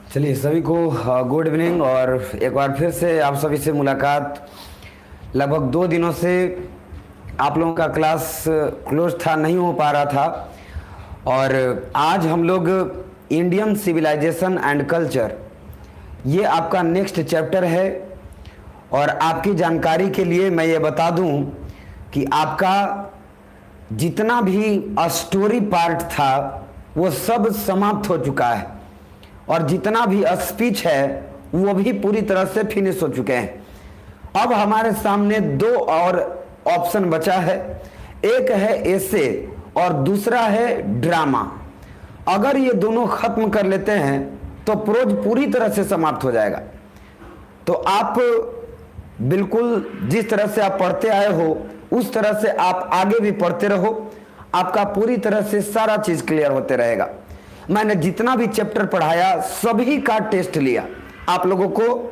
चलिए सभी को गुड इवनिंग। और एक बार फिर से आप सभी से मुलाकात। लगभग 2 दिनों से आप लोगों का क्लास क्लोज था, नहीं हो पा रहा था। और आज हम लोग इंडियन सिविलाइजेशन एंड कल्चर, ये आपका नेक्स्ट चैप्टर है। और आपकी जानकारी के लिए मैं ये बता दूं कि आपका जितना भी स्टोरी पार्ट था वो सब समाप्त हो चुका है, और जितना भी स्पीच है वो भी पूरी तरह से फिनिश हो चुके हैं। अब हमारे सामने 2 और ऑप्शन बचा है, एक है एसे और दूसरा है ड्रामा। अगर ये दोनों खत्म कर लेते हैं तो प्रोज पूरी तरह से समाप्त हो जाएगा। तो आप बिल्कुल जिस तरह से आप पढ़ते आए हो उस तरह से आप आगे भी पढ़ते रहो, आपका पूरी तरह से सारा चीज क्लियर होते रहेगा। मैंने जितना भी चैप्टर पढ़ाया सभी का टेस्ट लिया। आप लोगों को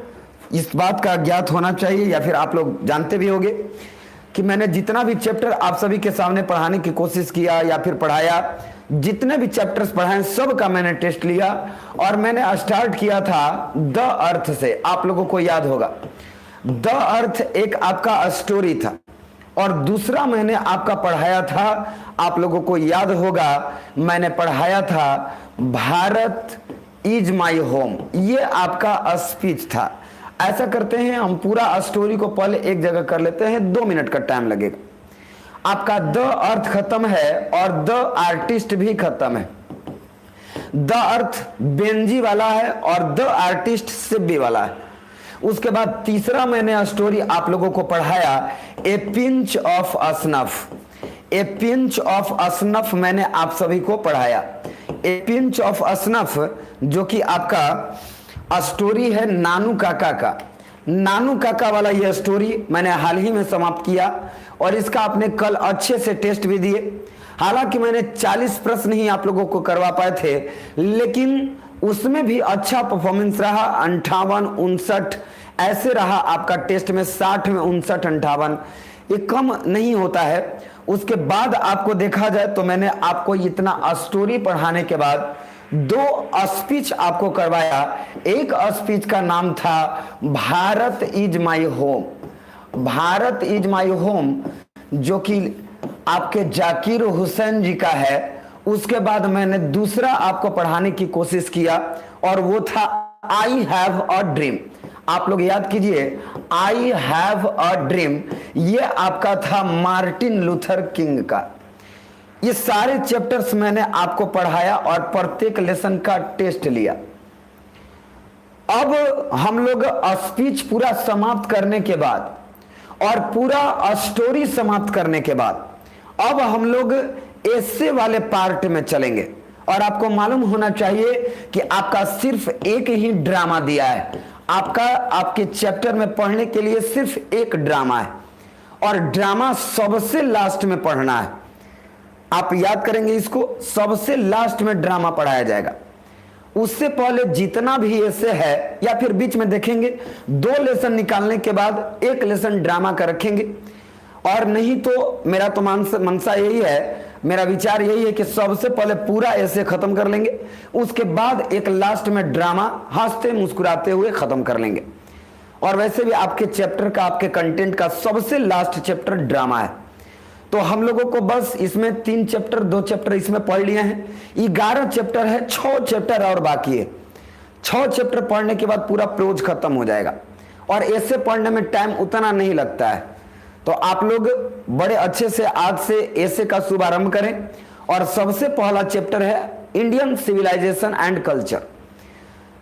इस बात का ज्ञात होना चाहिए, या फिर आप लोग जानते भी होंगे कि मैंने जितना भी चैप्टर आप सभी के सामने पढ़ाने की कोशिश किया या फिर पढ़ाया, जितने भी चैप्टर्स पढ़ाए सब का मैंने टेस्ट लिया। और मैंने स्टार्ट किया था द अर्थ से। आप लोगों को याद होगा द अर्थ एक आपका स्टोरी था, और दूसरा मैंने आपका पढ़ाया था, आप लोगों को याद होगा मैंने पढ़ाया था भारत इज माई होम। ये आपका स्पीच था। ऐसा करते हैं, हम पूरा स्टोरी को पहले एक जगह कर लेते हैं, 2 मिनट का टाइम लगेगा। आपका द अर्थ खत्म है और द आर्टिस्ट भी खत्म है। द अर्थ बेंजी वाला है और द आर्टिस्ट सिब्बी वाला है। उसके बाद तीसरा मैंने स्टोरी आप लोगों को पढ़ाया ए पिंच ऑफ असनफ। ए पिंच ऑफ असनफ मैंने आप सभी को पढ़ाया। ए पिंच ऑफ असनफ जो कि आपका स्टोरी है नानू काका का। नानू काका वाला यह स्टोरी मैंने हाल ही में समाप्त किया, और इसका आपने कल अच्छे से टेस्ट भी दिए। हालांकि मैंने 40 प्रश्न ही आप लोगों को करवा पाए थे, लेकिन उसमें भी अच्छा परफॉर्मेंस रहा। 58, 59 ऐसे रहा आपका टेस्ट में, 60 में 59, 58 ये कम नहीं होता है। उसके बाद आपको देखा जाए तो मैंने आपको इतना स्टोरी पढ़ाने के बाद 2 स्पीच आपको करवाया। एक स्पीच का नाम था Bharat is my home. Bharat is my home जो कि आपके जाकिर हुसैन जी का है। उसके बाद मैंने दूसरा आपको पढ़ाने की कोशिश किया, और वो था आई हैव अ ड्रीम। आप लोग याद कीजिए, आई हैव अ ड्रीम ये आपका था मार्टिन लूथर किंग का। ये सारे चैप्टर्स मैंने आपको पढ़ाया और प्रत्येक लेसन का टेस्ट लिया। अब हम लोग स्पीच पूरा समाप्त करने के बाद और पूरा स्टोरी समाप्त करने के बाद अब हम लोग एसे वाले पार्ट में चलेंगे। और आपको मालूम होना चाहिए कि आपका सिर्फ एक ही ड्रामा दिया है। आपके चैप्टर में पढ़ने के लिए सिर्फ एक ड्रामा है, और ड्रामा सबसे लास्ट में पढ़ना है। आप याद करेंगे इसको, सबसे लास्ट में ड्रामा पढ़ाया जाएगा। उससे पहले जितना भी ऐसे है, या फिर बीच में देखेंगे 2 लेसन निकालने के बाद 1 लेसन ड्रामा का रखेंगे। और नहीं तो मेरा तो मनसा यही है, मेरा विचार यही है कि सबसे पहले पूरा ऐसे खत्म कर लेंगे, उसके बाद एक लास्ट में ड्रामा हंसते मुस्कुराते हुए खत्म कर लेंगे। और वैसे भी आपके चैप्टर का, आपके कंटेंट का सबसे लास्ट चैप्टर ड्रामा है। तो हम लोगों को बस इसमें 3 चैप्टर, 2 चैप्टर इसमें पढ़ लिए हैं। 11 चैप्टर है, 6 चैप्टर और बाकी है। 6 चैप्टर पढ़ने के बाद पूरा प्रोज खत्म हो जाएगा, और ऐसे पढ़ने में टाइम उतना नहीं लगता है। तो आप लोग बड़े अच्छे से आज से ऐसे का शुभारंभ करें। और सबसे पहला चैप्टर है इंडियन सिविलाइजेशन एंड कल्चर।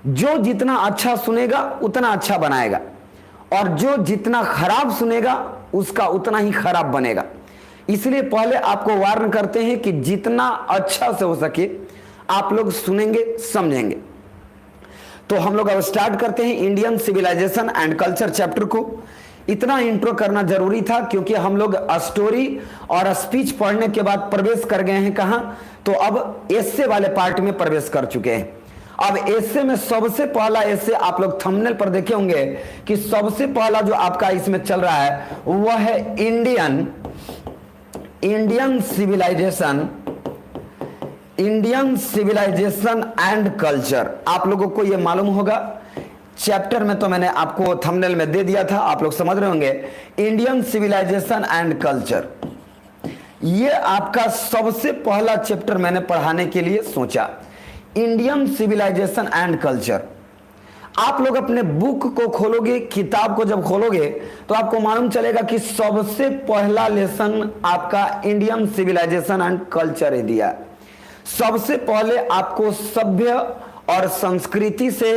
जो जितना अच्छा सुनेगा उतना अच्छा बनाएगा, और जो जितना खराब सुनेगा उसका उतना ही खराब बनेगा। इसलिए पहले आपको वार्न करते हैं कि जितना अच्छा से हो सके आप लोग सुनेंगे, समझेंगे। तो हम लोग अब स्टार्ट करते हैं Indian civilisation and culture chapter को। इतना इंट्रो करना जरूरी था क्योंकि हम लोग स्टोरी और स्पीच पढ़ने के बाद प्रवेश कर गए हैं कहां, तो अब एसे वाले पार्ट में प्रवेश कर चुके हैं। अब एसे में सबसे पहला एसे आप लोग थंबनेल पर देखे होंगे कि सबसे पहला जो आपका इसमें चल रहा है वह है Indian civilisation Indian civilisation and culture. आप लोगों को यह मालूम होगा, चैप्टर में तो मैंने आपको थंबनेल में दे दिया था, आप लोग समझ रहे होंगे। इंडियन सिविलाइजेशन एंड कल्चर, ये आपका सबसे पहला चैप्टर मैंने पढ़ाने के लिए सोचा, इंडियन सिविलाइजेशन एंड कल्चर। आप लोग अपने बुक को खोलोगे, किताब को जब खोलोगे तो आपको मालूम चलेगा कि सबसे पहला लेसन आपका इंडियन सिविलाइजेशन एंड कल्चर ही दिया। सबसे पहले आपको सभ्य और संस्कृति से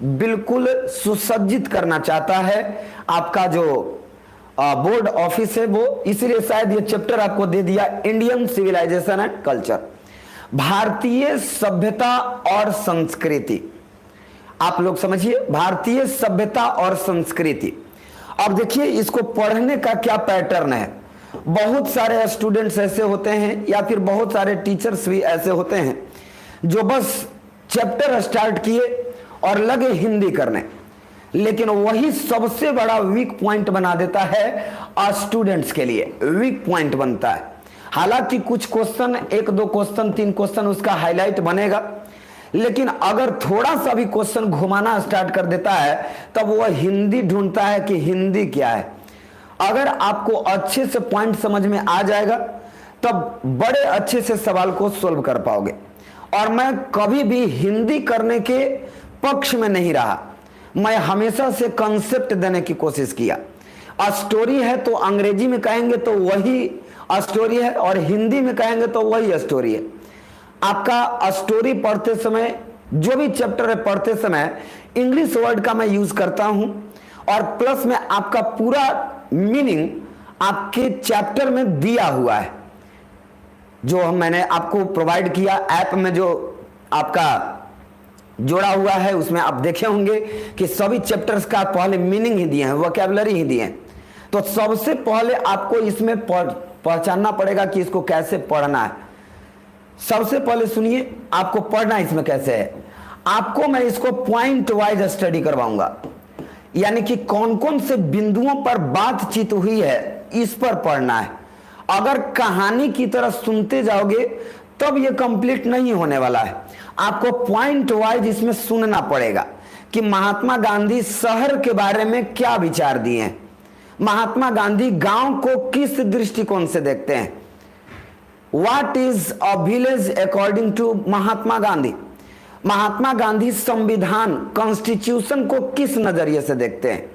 बिल्कुल सुसज्जित करना चाहता है आपका जो बोर्ड ऑफिस है वो, इसलिए शायद ये चैप्टर आपको दे दिया, इंडियन सिविलाइजेशन एंड कल्चर, भारतीय सभ्यता और संस्कृति। आप लोग समझिए, भारतीय सभ्यता और संस्कृति। अब देखिए इसको पढ़ने का क्या पैटर्न है। बहुत सारे स्टूडेंट्स ऐसे होते हैं या फिर बहुत सारे टीचर्स भी ऐसे होते हैं जो बस चैप्टर स्टार्ट किए और लगे हिंदी करने, लेकिन वही सबसे बड़ा वीक पॉइंट बना देता है स्टूडेंट्स के लिए, वीक पॉइंट बनता है। हालांकि कुछ क्वेश्चन, 1 2 क्वेश्चन 3 क्वेश्चन उसका हाईलाइट बनेगा, लेकिन अगर थोड़ा सा भी क्वेश्चन घुमाना स्टार्ट कर देता है तब वह हिंदी ढूंढता है कि हिंदी क्या है। अगर आपको अच्छे से पॉइंट समझ में आ जाएगा तब बड़े अच्छे से सवाल को सोल्व कर पाओगे। और मैं कभी भी हिंदी करने के पक्ष में नहीं रहा, मैं हमेशा से कंसेप्ट देने की कोशिश किया। स्टोरी है तो अंग्रेजी में कहेंगे तो वही स्टोरी है और हिंदी में कहेंगे तो वही स्टोरी है। आपका स्टोरी पढ़ते समय, जो भी चैप्टर है पढ़ते समय, इंग्लिश वर्ड का मैं यूज करता हूं और प्लस में आपका पूरा मीनिंग आपके चैप्टर में दिया हुआ है, जो मैंने आपको प्रोवाइड किया ऐप में, जो आपका जोड़ा हुआ है उसमें आप देखे होंगे कि सभी चैप्टर्स का पहले मीनिंग ही दिए हैं, वोकैबुलरी ही दिए हैं। तो सबसे पहले आपको इसमें पहचानना पड़ेगा कि इसको कैसे पढ़ना है। सबसे पहले सुनिए, आपको पढ़ना इसमें कैसे है। आपको मैं इसको पॉइंट वाइज स्टडी करवाऊंगा, यानी कि कौन कौन से बिंदुओं पर बातचीत हुई है इस पर पढ़ना है। अगर कहानी की तरह सुनते जाओगे तब ये कंप्लीट नहीं होने वाला है। आपको पॉइंट वाइज इसमें सुनना पड़ेगा कि महात्मा गांधी शहर के बारे में क्या विचार दिए हैं, महात्मा गांधी गांव को किस दृष्टिकोण से देखते हैं, what is a village according to Mahatma Gandhi, Mahatma Gandhi संविधान कॉन्स्टिट्यूशन को किस नजरिए से देखते हैं।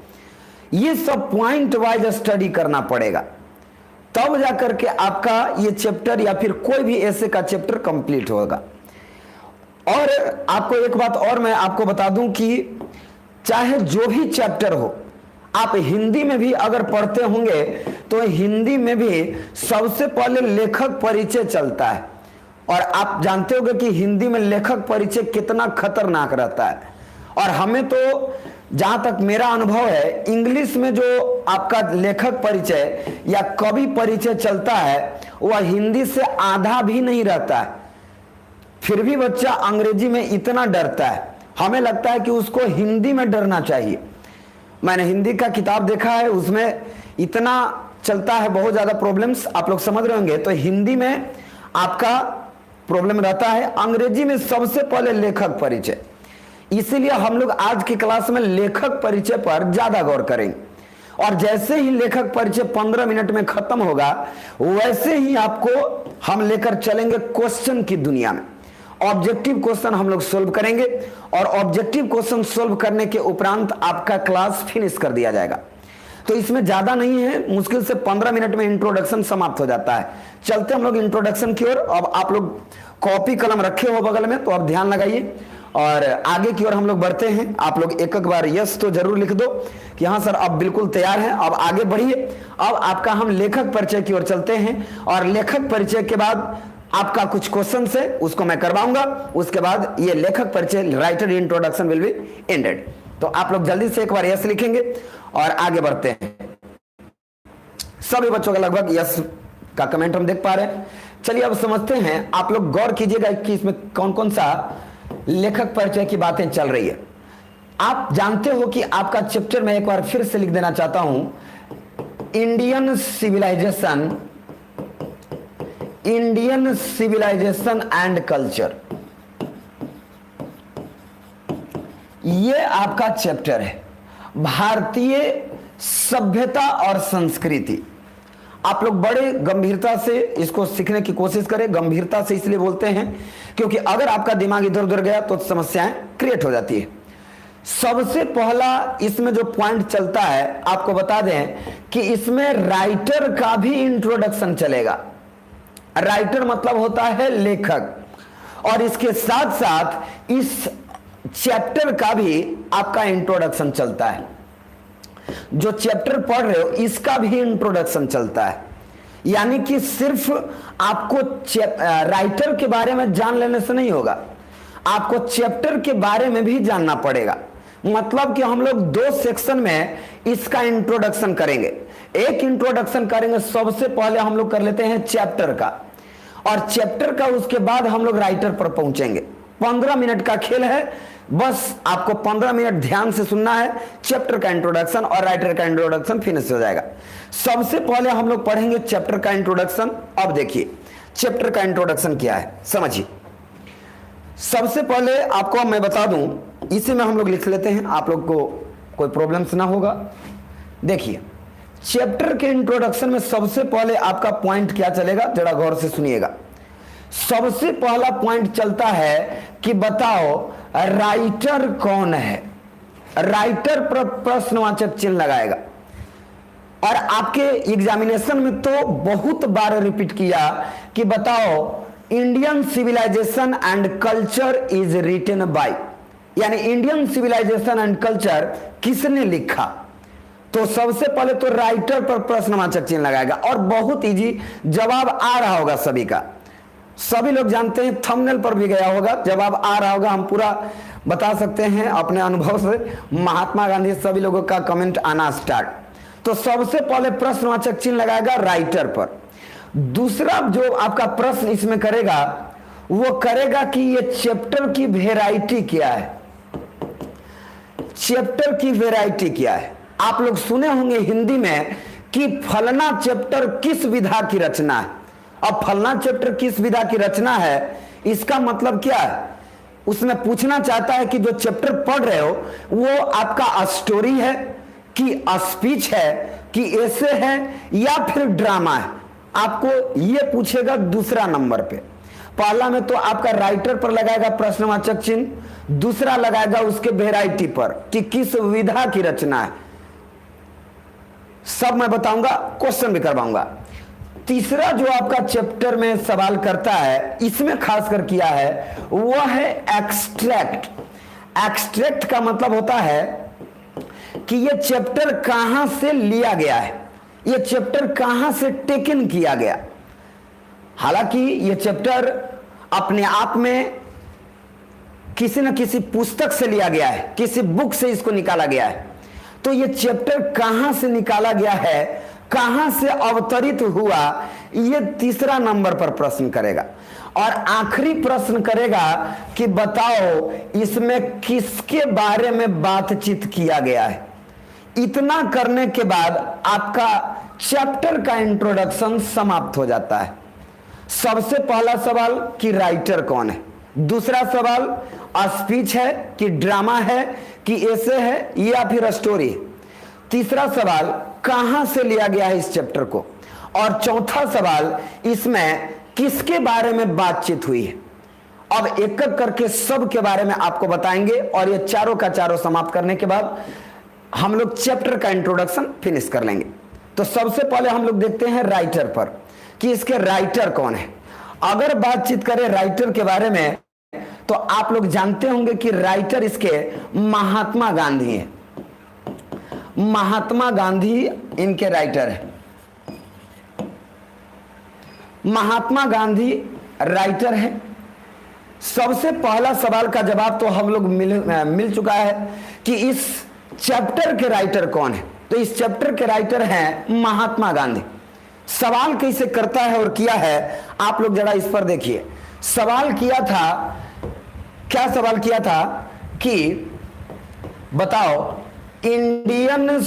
ये सब पॉइंट वाइज स्टडी करना पड़ेगा, तब जाकर के आपका ये चैप्टर या फिर कोई भी ऐसे का चैप्टर कंप्लीट होगा। और आपको एक बात और मैं आपको बता दूं कि चाहे जो भी चैप्टर हो, आप हिंदी में भी अगर पढ़ते होंगे तो हिंदी में भी सबसे पहले लेखक परिचय चलता है। और आप जानते होंगे कि हिंदी में लेखक परिचय कितना खतरनाक रहता है। और हमें तो जहां तक मेरा अनुभव है, इंग्लिश में जो आपका लेखक परिचय या कवि परिचय चलता है वह हिंदी से आधा भी नहीं रहता है। फिर भी बच्चा अंग्रेजी में इतना डरता है, हमें लगता है कि उसको हिंदी में डरना चाहिए। मैंने हिंदी का किताब देखा है, उसमें इतना चलता है, बहुत ज्यादा प्रॉब्लम्स, आप लोग समझ रहे होंगे। तो हिंदी में आपका प्रॉब्लम रहता है, अंग्रेजी में सबसे पहले लेखक परिचय। इसीलिए हम लोग आज की क्लास में लेखक परिचय पर ज्यादा गौर करेंगे। और जैसे ही लेखक परिचय 15 मिनट में खत्म होगा, वैसे ही आपको हम लेकर चलेंगे क्वेश्चन की दुनिया में। ऑब्जेक्टिव क्वेश्चन हम लोग सोल्व करेंगे और ऑब्जेक्टिव क्वेश्चन सोल्व करने के उपरांत आपका क्लास फिनिश कर दिया जाएगा। तो इसमें ज्यादा नहीं है, मुश्किल से 15 मिनट में इंट्रोडक्शन समाप्त हो जाता है। चलते हम लोग इंट्रोडक्शन की ओर। अब आप लोग कॉपी कलम रखे हो बगल में तो आप ध्यान लगाइए और आगे की ओर हम लोग बढ़ते हैं। आप लोग एक एक बार यस तो जरूर लिख दो कि हाँ सर अब बिल्कुल तैयार हैं, अब आगे बढ़िए। अब आपका हम लेखक परिचय की ओर चलते हैं और लेखक परिचय के बाद आपका कुछ क्वेश्चन है उसको मैं करवाऊंगा। उसके बाद ये लेखक परिचय, writer introduction will be ended. तो आप लोग जल्दी से एक बार यस लिखेंगे और आगे बढ़ते हैं। सभी बच्चों का लगभग यस का कमेंट हम देख पा रहे हैं। चलिए अब समझते हैं, आप लोग गौर कीजिएगा कि इसमें कौन कौन सा लेखक परिचय की बातें चल रही है। आप जानते हो कि आपका चैप्टर मैं एक बार फिर से लिख देना चाहता हूं, Indian civilisation Indian civilisation and culture, ये आपका चैप्टर है, भारतीय सभ्यता और संस्कृति। आप लोग बड़े गंभीरता से इसको सीखने की कोशिश करें। गंभीरता से इसलिए बोलते हैं क्योंकि अगर आपका दिमाग इधर उधर गया तो समस्याएं क्रिएट हो जाती है। सबसे पहला इसमें जो पॉइंट चलता है, आपको बता दें कि इसमें राइटर का भी इंट्रोडक्शन चलेगा। राइटर मतलब होता है लेखक, और इसके साथ साथ इस चैप्टर का भी आपका इंट्रोडक्शन चलता है। जो चैप्टर पढ़ रहे हो इसका भी इंट्रोडक्शन चलता है। यानी कि सिर्फ आपको राइटर के बारे में जान लेने से नहीं होगा, आपको चैप्टर के बारे में भी जानना पड़ेगा। मतलब कि हम लोग दो सेक्शन में इसका इंट्रोडक्शन करेंगे। एक इंट्रोडक्शन करेंगे, सबसे पहले हम लोग कर लेते हैं चैप्टर का, और चैप्टर का उसके बाद हम लोग राइटर पर पहुंचेंगे। 15 मिनट का खेल है, बस आपको 15 मिनट ध्यान से सुनना है। चैप्टर का इंट्रोडक्शन और राइटर का इंट्रोडक्शन फिनिश हो जाएगा। सबसे पहले हम लोग पढ़ेंगे चैप्टर का इंट्रोडक्शन। अब देखिए चैप्टर का इंट्रोडक्शन क्या है, समझिए। सबसे पहले आपको मैं बता दूं, इसी में हम लोग लिख लेते हैं, आप लोग को कोई प्रॉब्लम्स ना होगा। देखिए चैप्टर के इंट्रोडक्शन में सबसे पहले आपका पॉइंट क्या चलेगा, जरा गौर से सुनिएगा। सबसे पहला पॉइंट चलता है कि बताओ राइटर कौन है। राइटर पर प्रश्नवाचक चिन्ह लगाएगा, और आपके एग्जामिनेशन में तो बहुत बार रिपीट किया कि बताओ Indian civilisation and culture is written by, यानी इंडियन सिविलाइजेशन एंड कल्चर किसने लिखा। तो सबसे पहले तो राइटर पर प्रश्नवाचक चिन्ह लगाएगा, और बहुत इजी जवाब आ रहा होगा सभी का। सभी लोग जानते हैं, थंबनेल पर भी गया होगा, जवाब आ रहा होगा। हम पूरा बता सकते हैं अपने अनुभव से, महात्मा गांधी, सभी लोगों का कमेंट आना स्टार्ट। तो सबसे पहले प्रश्नवाचक चिन्ह लगाएगा राइटर पर। दूसरा जो आपका प्रश्न इसमें करेगा वो करेगा कि ये चैप्टर की वैरायटी क्या है। चैप्टर की वैरायटी क्या है। आप लोग सुने होंगे हिंदी में कि फलना चैप्टर किस विधा की रचना है। अब फलना चैप्टर किस विधा की रचना है, इसका मतलब क्या है, उसमें पूछना चाहता है कि जो चैप्टर पढ़ रहे हो वो आपका स्टोरी है कि स्पीच है कि एसे है या फिर ड्रामा है। आपको ये पूछेगा दूसरा नंबर पे। पहला में तो आपका राइटर पर लगाएगा प्रश्नवाचक चिन्ह, दूसरा लगाएगा उसके वैरायटी पर कि किस विधा की रचना है। सब मैं बताऊंगा, क्वेश्चन भी करवाऊंगा। तीसरा जो आपका चैप्टर में सवाल करता है, इसमें खासकर किया है, वह है एक्सट्रैक्ट। एक्सट्रैक्ट का मतलब होता है कि यह चैप्टर कहां से लिया गया है, यह चैप्टर कहां से टेकन किया गया। हालांकि यह चैप्टर अपने आप में किसी न किसी पुस्तक से लिया गया है, किसी बुक से इसको निकाला गया है। तो यह चैप्टर कहां से निकाला गया है, कहां से अवतरित हुआ, यह तीसरा नंबर पर प्रश्न करेगा। और आखिरी प्रश्न करेगा कि बताओ इसमें किसके बारे में बातचीत किया गया है। इतना करने के बाद आपका चैप्टर का इंट्रोडक्शन समाप्त हो जाता है। सबसे पहला सवाल कि राइटर कौन है, दूसरा सवाल स्पीच है कि ड्रामा है कि एसे है या फिर स्टोरी है, तीसरा सवाल कहां से लिया गया है इस चैप्टर को, और चौथा सवाल इसमें किसके बारे में बातचीत हुई है। अब एक एक करके सब के बारे में आपको बताएंगे, और ये चारों का चारों समाप्त करने के बाद हम लोग चैप्टर का इंट्रोडक्शन फिनिश कर लेंगे। तो सबसे पहले हम लोग देखते हैं राइटर पर कि इसके राइटर कौन है। अगर बातचीत करें राइटर के बारे में तो आप लोग जानते होंगे कि राइटर इसके महात्मा गांधी हैं। महात्मा गांधी इनके राइटर है। महात्मा गांधी राइटर है। सबसे पहला सवाल का जवाब तो हम लोग मिल चुका है कि इस चैप्टर के राइटर कौन है। तो इस चैप्टर के राइटर हैं महात्मा गांधी। सवाल कैसे करता है और किया है, आप लोग जरा इस पर देखिए। सवाल किया था, क्या सवाल किया था कि बताओ इंडियन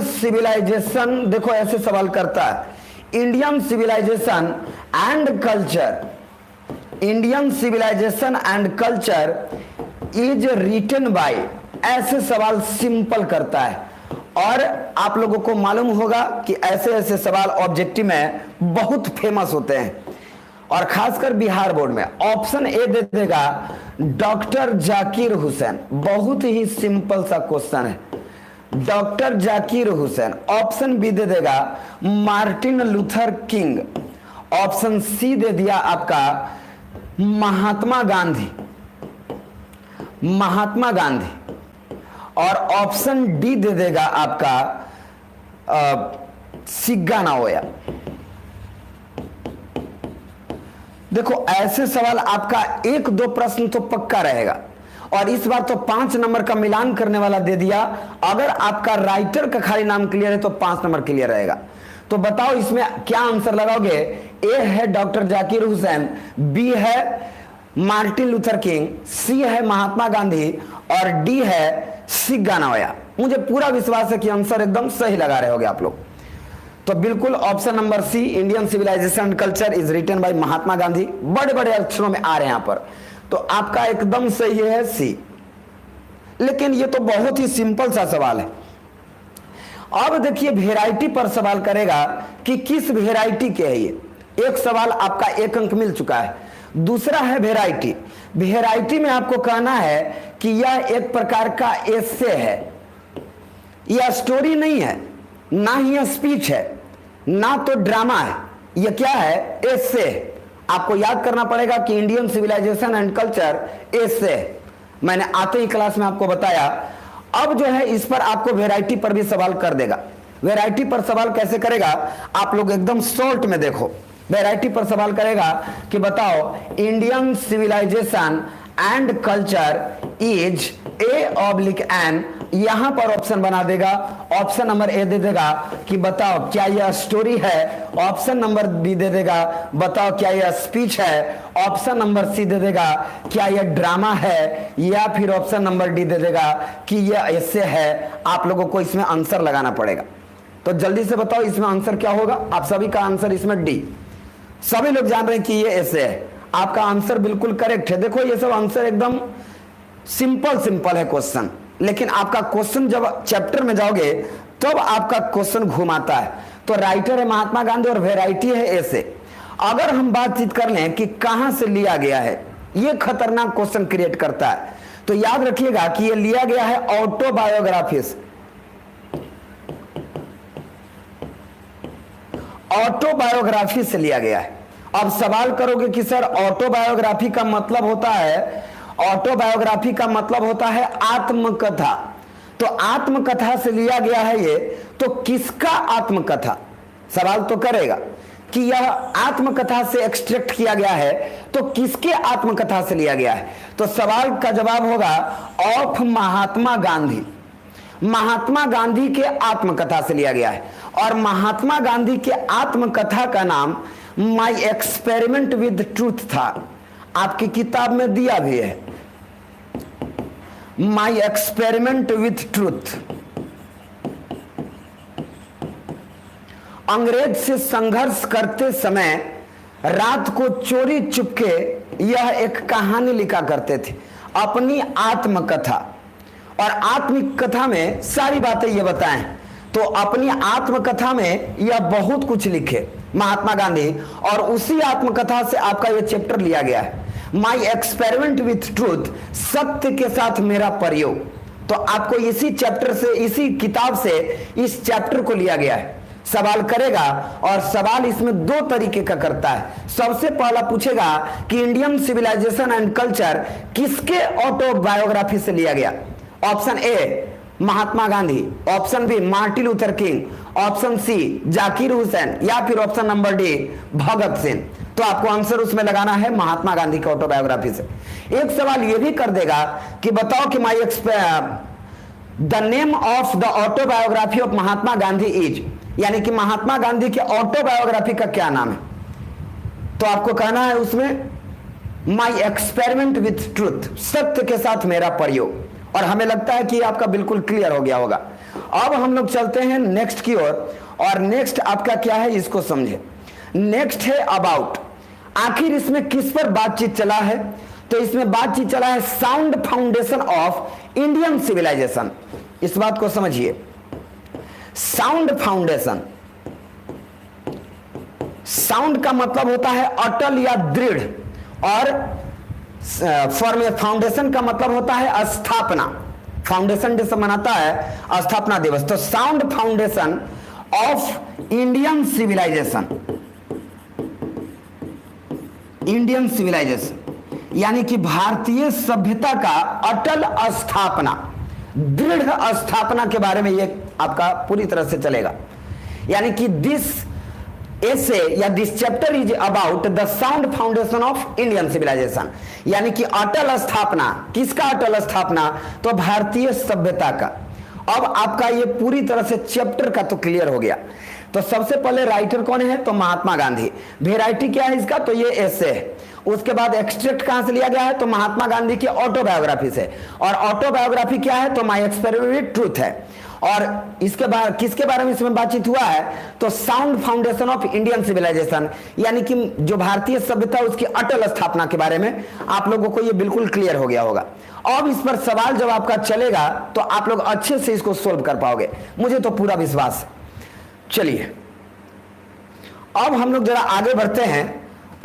सिविलाइजेशन, देखो ऐसे सवाल करता है, Indian civilisation and culture, Indian civilisation and culture is written by, ऐसे सवाल सिंपल करता है। और आप लोगों को मालूम होगा कि ऐसे ऐसे सवाल ऑब्जेक्टिव में बहुत फेमस होते हैं, और खासकर बिहार बोर्ड में। ऑप्शन ए दे देगा डॉक्टर जाकिर हुसैन, बहुत ही सिंपल सा क्वेश्चन है, doctor Zakir Hussain. Option B दे देगा Martin Luther King. Option C दे दिया आपका महात्मा गांधी, महात्मा गांधी। और ऑप्शन डी दे देगा आपका सिग्गा नाओया। देखो ऐसे सवाल आपका 1-2 प्रश्न तो पक्का रहेगा, और इस बार तो 5 नंबर का मिलान करने वाला दे दिया। अगर आपका राइटर का खाली नाम क्लियर है तो 5 नंबर क्लियर रहेगा। तो बताओ इसमें क्या आंसर लगाओगे? ए है डॉक्टर जाकिर हुसैन, बी है मार्टिन लूथर किंग, सी है महात्मा गांधी, और डी है सिग्गा नाओया। मुझे पूरा विश्वास है कि आंसर एकदम सही लगा रहे होगे आप लोग। तो बिल्कुल option number C, Indian civilisation and culture is written by Mahatma Gandhi, बड़े बड़े अक्षरों में आ रहे हैं यहां पर। तो आपका एकदम सही है सी। लेकिन ये तो बहुत ही सिंपल सा सवाल है। अब देखिए वेराइटी पर सवाल करेगा कि किस वेराइटी के है ये। एक सवाल आपका 1 अंक मिल चुका है, दूसरा है वेराइटी। वेराइटी में आपको कहना है कि यह एक प्रकार का एसे है, यह स्टोरी नहीं है, ना ही यह स्पीच है, ना तो ड्रामा है, यह क्या है? एसे। आपको याद करना पड़ेगा कि इंडियन सिविलाइजेशन एंड कल्चर एसे, मैंने आते ही क्लास में आपको बताया। अब जो है इस पर आपको वेराइटी पर भी सवाल कर देगा। वेराइटी पर सवाल कैसे करेगा आप लोग एकदम शॉर्ट में देखो। वेराइटी पर सवाल करेगा कि बताओ Indian civilisation and culture is A/N, यहां पर ऑप्शन बना देगा। ऑप्शन नंबर ए दे देगा कि बताओ क्या यह स्टोरी है। ऑप्शन नंबर बी दे देगा बताओ क्या यह स्पीच है। ऑप्शन नंबर सी दे देगा क्या यह ड्रामा है, या फिर ऑप्शन नंबर डी दे देगा कि यह ऐसे है। आप लोगों को इसमें आंसर लगाना पड़ेगा। तो जल्दी से बताओ इसमें आंसर क्या होगा? आप सभी का आंसर इसमें डी। सभी लोग जान रहे हैं कि ये ऐसे है। आपका आंसर बिल्कुल करेक्ट है। देखो ये सब आंसर एकदम सिंपल है क्वेश्चन, लेकिन आपका क्वेश्चन जब चैप्टर में जाओगे तब आपका क्वेश्चन घुमाता है। तो राइटर है महात्मा गांधी और वेराइटी है ऐसे। अगर हम बातचीत कर लें कि कहां से लिया गया है, ये खतरनाक क्वेश्चन क्रिएट करता है। तो याद रखिएगा कि ये लिया गया है ऑटोबायोग्राफी से। ऑटोबायोग्राफी से लिया गया है। अब सवाल करोगे कि सर ऑटोबायोग्राफी का मतलब होता है, ऑटोबायोग्राफी का मतलब होता है आत्मकथा। तो आत्मकथा से लिया गया है ये, तो किसका आत्मकथा? सवाल तो करेगा कि यह आत्मकथा से एक्सट्रैक्ट किया गया है, तो किसके आत्मकथा से लिया गया है? तो सवाल का जवाब होगा ऑफ महात्मा गांधी। महात्मा गांधी के आत्मकथा से लिया गया है। और महात्मा गांधी के आत्मकथा का नाम माई एक्सपेरिमेंट विद ट्रूथ था। आपकी किताब में दिया भी है, माई एक्सपेरिमेंट विथ ट्रूथ। अंग्रेज से संघर्ष करते समय रात को चोरी चुपके यह एक कहानी लिखा करते थे, अपनी आत्मकथा। और आत्मकथा में सारी बातें ये बताएं। तो अपनी आत्मकथा में यह बहुत कुछ लिखे महात्मा गांधी, और उसी आत्मकथा से आपका यह चैप्टर लिया गया है, माई एक्सपेरिमेंट विथ ट्रूथ, सत्य के साथ मेरा प्रयोग। तो आपको इसी चैप्टर से, इसी किताब से इस चैप्टर को लिया गया है। सवाल करेगा, और सवाल इसमें 2 तरीके का करता है। सबसे पहला पूछेगा कि इंडियन सिविलाइजेशन एंड कल्चर किसके ऑटोबायोग्राफी से लिया गया? Option A Mahatma Gandhi, option B Martin Luther King, option C Zakir Hussain, या फिर option number D Bhagat Singh. तो आपको आंसर उसमें लगाना है महात्मा गांधी की ऑटोबायोग्राफी से। एक सवाल यह भी कर देगा कि बताओ कि my the name of the autobiography of Mahatma Gandhi is, यानी कि महात्मा गांधी के ऑटोबायोग्राफी का क्या नाम है? तो आपको कहना है उसमें माई एक्सपेरिमेंट विथ ट्रूथ, सत्य के साथ मेरा प्रयोग। और हमें लगता है कि आपका बिल्कुल क्लियर हो गया होगा। अब हम लोग चलते हैं नेक्स्ट की ओर, और नेक्स्ट आपका क्या है इसको समझे। नेक्स्ट है अबाउट। आखिर इसमें किस पर बातचीत चला है? तो इसमें बातचीत चला है sound foundation of Indian civilization. इस बात को समझिए, साउंड फाउंडेशन, साउंड का मतलब होता है अटल या दृढ़, और फाउंडेशन का मतलब होता है स्थापना। फाउंडेशन जैसे मनाता है स्थापना दिवस, तो sound foundation of Indian civilisation, Indian civilization यानी कि भारतीय सभ्यता का अटल स्थापना, दृढ़ स्थापना के बारे में ये आपका पूरी तरह से चलेगा। यानी कि दिस ऐसे या this chapter is about the sound foundation of Indian civilization, यानी कि अटल स्थापना। किसका अटल स्थापना? तो भारतीय सभ्यता का। अब आपका ये पूरी तरह से चैप्टर का तो क्लियर हो गया। तो सबसे पहले राइटर कौन है? तो महात्मा गांधी। वेराइटी क्या है इसका? तो ये ऐसे है। उसके बाद एक्सट्रैक्ट कहां से लिया गया है? तो महात्मा गांधी की ऑटोबायोग्राफी से। और ऑटोबायोग्राफी क्या है? तो माय एक्सपेरिमेंट ट्रूथ है। और इसके बाद किसके बारे में इसमें बातचीत हुआ है? तो sound foundation of Indian civilization, यानी कि जो भारतीय सभ्यता उसकी अटल स्थापना के बारे में आप लोगों को ये बिल्कुल क्लियर हो गया होगा। अब इस पर सवाल जब आपका चलेगा तो आप लोग अच्छे से इसको सोल्व कर पाओगे, मुझे तो पूरा विश्वास है। चलिए अब हम लोग जरा आगे बढ़ते हैं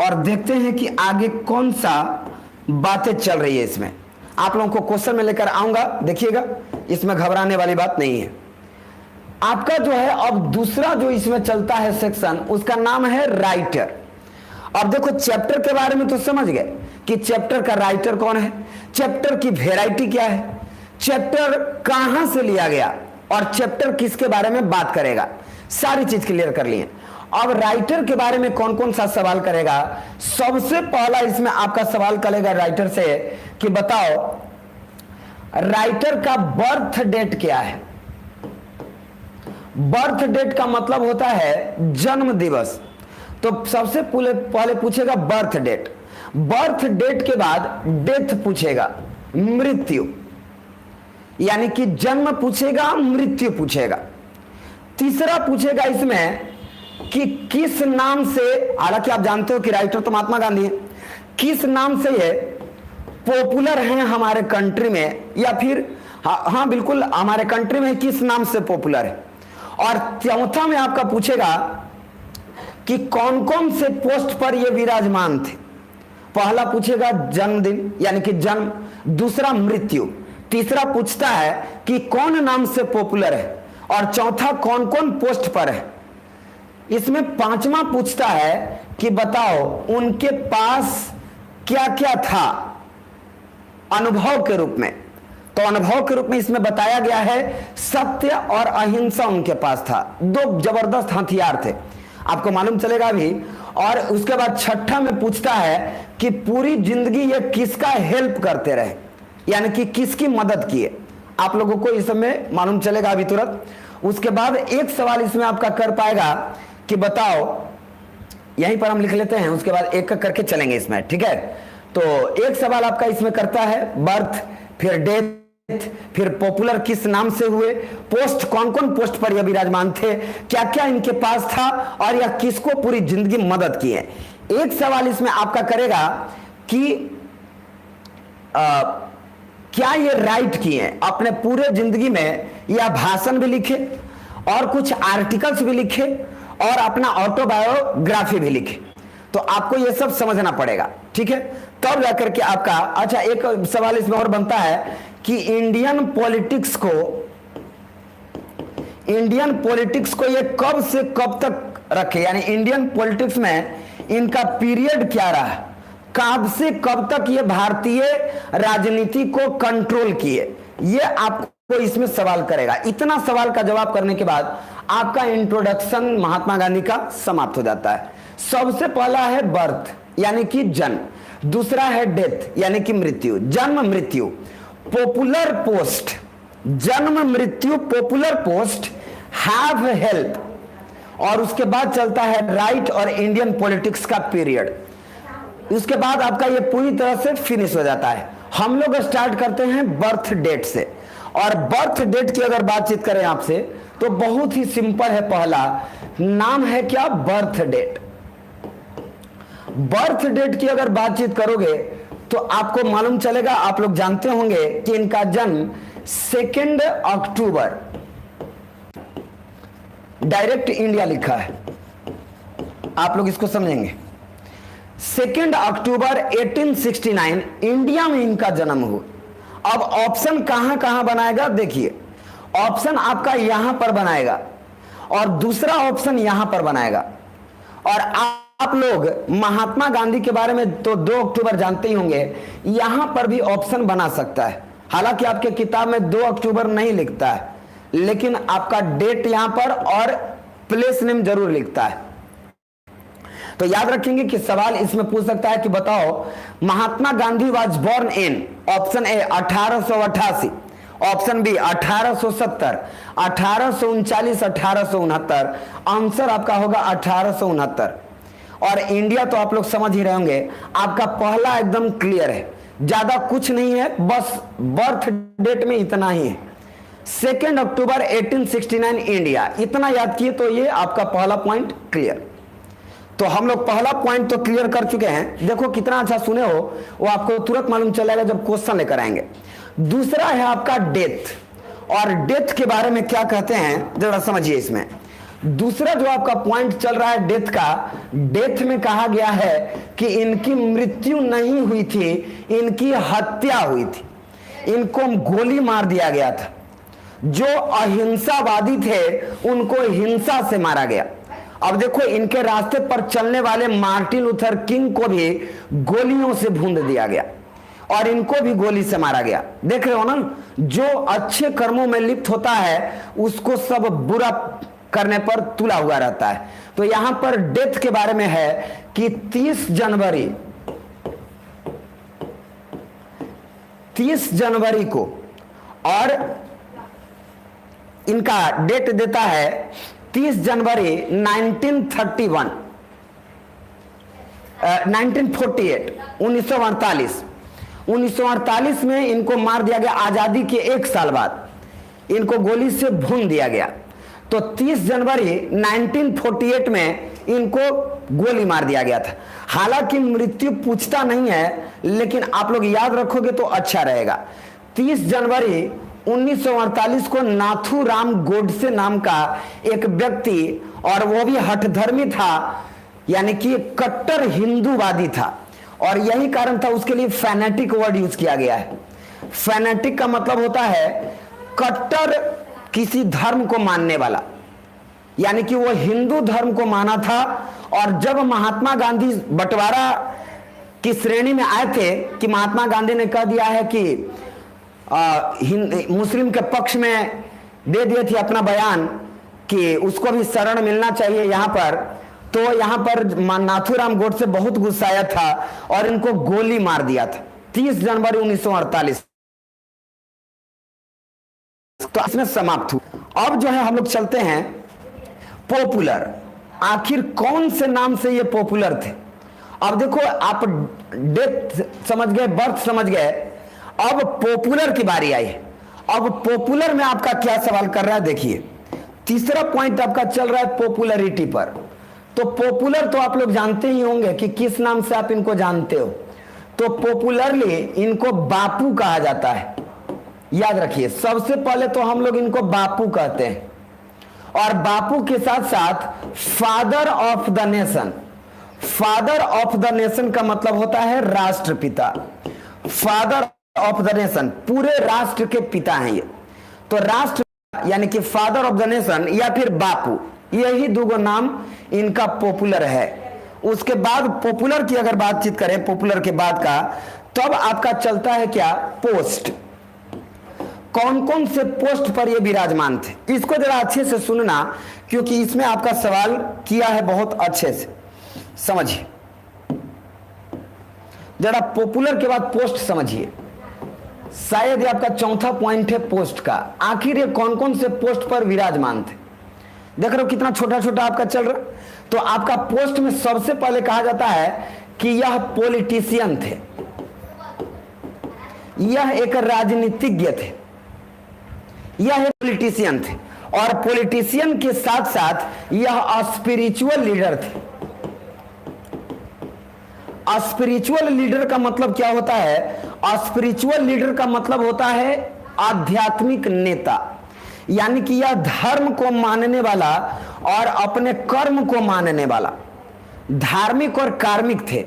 और देखते हैं कि आगे कौन सा बातें चल रही है। इसमें आप लोगों को क्वेश्चन में लेकर आऊंगा, देखिएगा, इसमें घबराने वाली बात नहीं है। आपका जो है अब दूसरा जो इसमें चलता है सेक्शन, उसका नाम है राइटर। अब देखो चैप्टर के बारे में तो समझ गए कि चैप्टर का राइटर कौन है, चैप्टर की वेराइटी क्या है, चैप्टर कहां से लिया गया और चैप्टर किसके बारे में बात करेगा, सारी चीज क्लियर कर लिए। अब राइटर के बारे में कौन कौन सा सवाल करेगा? सबसे पहला इसमें आपका सवाल करेगा राइटर से कि बताओ राइटर का बर्थ डेट क्या है। बर्थ डेट का मतलब होता है जन्म दिवस। तो सबसे पहले पूछेगा बर्थ डेट, बर्थ डेट के बाद डेथ पूछेगा, मृत्यु, यानी कि जन्म पूछेगा, मृत्यु पूछेगा। तीसरा पूछेगा इसमें कि किस नाम से, हालांकि आप जानते हो कि राइटर तो महात्मा गांधी है, किस नाम से ये पॉपुलर हैं हमारे कंट्री में, या फिर हाँ बिल्कुल हमारे कंट्री में किस नाम से पॉपुलर है। और चौथा में आपका पूछेगा कि कौन कौन से पोस्ट पर ये विराजमान थे। पहला पूछेगा जन्मदिन यानी कि जन्म, दूसरा मृत्यु, तीसरा पूछता है कि कौन नाम से पॉपुलर है, और चौथा कौन कौन पोस्ट पर है। इसमें पांचवा पूछता है कि बताओ उनके पास क्या क्या था अनुभव के रूप में। तो अनुभव के रूप में इसमें बताया गया है सत्य और अहिंसा उनके पास था, दो जबरदस्त हथियार थे, आपको मालूम चलेगा भी। और उसके बाद छठा में पूछता है कि पूरी जिंदगी ये किसका हेल्प करते रहे, यानी कि किसकी मदद किए, आप लोगों को इस समय मालूम चलेगा अभी तुरंत। उसके बाद एक सवाल इसमें आपका कर पाएगा कि बताओ, यहीं पर हम लिख लेते हैं, उसके बाद एक करके चलेंगे इसमें, ठीक है। तो एक सवाल आपका इसमें करता है बर्थ, फिर डेथ, फिर पॉपुलर किस नाम से हुए, पोस्ट कौन कौन पोस्ट पर यह विराजमान थे, क्या क्या इनके पास था, और यह किसको पूरी जिंदगी मदद की है। एक सवाल इसमें आपका करेगा कि क्या ये राइट किए अपने पूरे जिंदगी में, या भाषण भी लिखे और कुछ आर्टिकल्स भी लिखे और अपना ऑटोबायोग्राफी भी लिखे। तो आपको ये सब समझना पड़ेगा, ठीक है, तब जाकर के आपका। अच्छा एक सवाल इसमें और बनता है कि इंडियन पॉलिटिक्स को ये कब से कब तक रखे, यानी इंडियन पॉलिटिक्स में इनका पीरियड क्या रहा, कब से कब तक ये भारतीय राजनीति को कंट्रोल किए, ये आपको इसमें सवाल करेगा। इतना सवाल का जवाब करने के बाद आपका इंट्रोडक्शन महात्मा गांधी का समाप्त हो जाता है। सबसे पहला है बर्थ यानी कि जन्म, दूसरा है डेथ यानी कि मृत्यु, जन्म मृत्यु, पॉपुलर पोस्ट, जन्म मृत्यु पॉपुलर पोस्ट, हैव हेल्प, और उसके बाद चलता है राइट और इंडियन पॉलिटिक्स का पीरियड। उसके बाद आपका ये पूरी तरह से फिनिश हो जाता है। हम लोग स्टार्ट करते हैं बर्थ डेट से, और बर्थ डेट की अगर बातचीत करें आपसे तो बहुत ही सिंपल है। पहला नाम है क्या? Birth date. बर्थ डेट की अगर बातचीत करोगे तो आपको मालूम चलेगा, आप लोग जानते होंगे कि इनका जन्म 2 अक्टूबर, डायरेक्ट इंडिया लिखा है, आप लोग इसको समझेंगे। 2 अक्टूबर 1869 इंडिया में इनका जन्म हुआ। अब ऑप्शन कहां कहां बनाएगा? देखिए, ऑप्शन आपका यहां पर बनाएगा और दूसरा ऑप्शन यहां पर बनाएगा। और आप लोग महात्मा गांधी के बारे में तो 2 अक्टूबर जानते ही होंगे, यहां पर भी ऑप्शन बना सकता है। हालांकि आपके किताब में 2 अक्टूबर नहीं लिखता है, लेकिन आपका डेट यहां पर और प्लेस नेम जरूर लिखता है। तो याद रखेंगे कि सवाल इसमें पूछ सकता है कि बताओ Mahatma Gandhi was born in, option A 1888, option B 1870, 1839, 1869। Answer आपका होगा 1869। और इंडिया तो आप लोग समझ ही रहे होंगे, आपका पहला एकदम क्लियर है, ज्यादा कुछ नहीं है, बस बर्थ डेट में इतना ही है। 2 अक्टूबर 1869 इंडिया, इतना याद किए तो ये आपका पहला पॉइंट क्लियर। तो हम लोग पहला पॉइंट तो क्लियर कर चुके हैं। देखो कितना अच्छा सुने हो, वो आपको तुरंत मालूम चलेगा जब क्वेश्चन लेकर आएंगे। दूसरा है आपका डेथ, और डेथ के बारे में क्या कहते हैं जरा समझिए। इसमें दूसरा जो आपका पॉइंट चल रहा है डेथ का, डेथ में कहा गया है कि इनकी मृत्यु नहीं हुई थी, इनकी हत्या हुई थी, इनको गोली मार दिया गया था। जो अहिंसावादी थे उनको हिंसा से मारा गया। अब देखो, इनके रास्ते पर चलने वाले मार्टिन लूथर किंग को भी गोलियों से भूंद दिया गया और इनको भी गोली से मारा गया। देख रहे हो ना, जो अच्छे कर्मों में लिप्त होता है उसको सब बुरा करने पर तुला हुआ रहता है। तो यहां पर डेथ के बारे में है कि 30 जनवरी को, और इनका डेट देता है 30 जनवरी 1948, 1948 में इनको मार दिया गया। आजादी के 1 साल बाद इनको गोली से भून दिया गया। तो 30 जनवरी 1948 में इनको गोली मार दिया गया था। हालांकि मृत्यु पूछता नहीं है, लेकिन आप लोग याद रखोगे तो अच्छा रहेगा। 30 जनवरी 1948 को नाथूराम गोडसे नाम का एक व्यक्ति, और वो भी हठधर्मी था, यानी कि कट्टर हिंदूवादी था, और यही कारण था उसके लिए फैनेटिक वर्ड यूज किया गया है। फैनेटिक का मतलब होता है कट्टर किसी धर्म को मानने वाला, यानी कि वो हिंदू धर्म को माना था। और जब महात्मा गांधी बंटवारा की श्रेणी में आए थे कि महात्मा गांधी ने कह दिया है कि मुस्लिम के पक्ष में दे दिए थे अपना बयान कि उसको भी शरण मिलना चाहिए यहां पर, तो यहां पर नाथूराम गोडसे बहुत गुस्साया था और इनको गोली मार दिया था 30 जनवरी 1948। तो इसमें समाप्त हुआ। अब जो है हम लोग चलते हैं पॉपुलर। आखिर कौन से नाम से ये पॉपुलर थे? अब देखो, आप डेथ समझ गए, बर्थ समझ गए, अब पॉपुलर की बारी आई। अब पॉपुलर में आपका क्या सवाल कर रहा है? देखिए, तीसरा पॉइंट आपका चल रहा है पॉपुलरिटी पर। तो पॉपुलर तो आप लोग जानते ही होंगे कि किस नाम से आप इनको जानते हो। तो पॉपुलरली इनको बापू कहा जाता है। याद रखिए, सबसे पहले तो हम लोग इनको बापू कहते हैं, और बापू के साथ साथ father of the nation. Father of the nation का मतलब होता है राष्ट्रपिता। फादर ऑफ द नेशन, पूरे राष्ट्र के पिता हैं ये। तो राष्ट्र यानी कि फादर ऑफ द नेशन या फिर बापू, यही दो नाम इनका पॉपुलर है। उसके बाद पॉपुलर की अगर बातचीत करें, पॉपुलर के बाद का, तब आपका चलता है क्या? पोस्ट। कौन कौन से पोस्ट पर ये विराजमान थे, इसको जरा अच्छे से सुनना, क्योंकि इसमें आपका सवाल किया है बहुत अच्छे से, समझिए जरा। पॉपुलर के बाद पोस्ट समझिए, शायद ये आपका चौथा पॉइंट है पोस्ट का। आखिर ये कौन कौन से पोस्ट पर विराजमान थे? देख रहे हो कितना छोटा छोटा आपका चल रहा। तो आपका पोस्ट में सबसे पहले कहा जाता है कि यह पॉलिटिशियन थे, यह एक राजनीतिज्ञ थे, यह एक पॉलिटिशियन थे। और पॉलिटिशियन के साथ साथ यह स्पिरिचुअल लीडर थे। स्पिरिचुअल लीडर का मतलब क्या होता है? स्पिरिचुअल लीडर का मतलब होता है आध्यात्मिक नेता, यानी कि यह धर्म को मानने वाला और अपने कर्म को मानने वाला, धार्मिक और कार्मिक थे।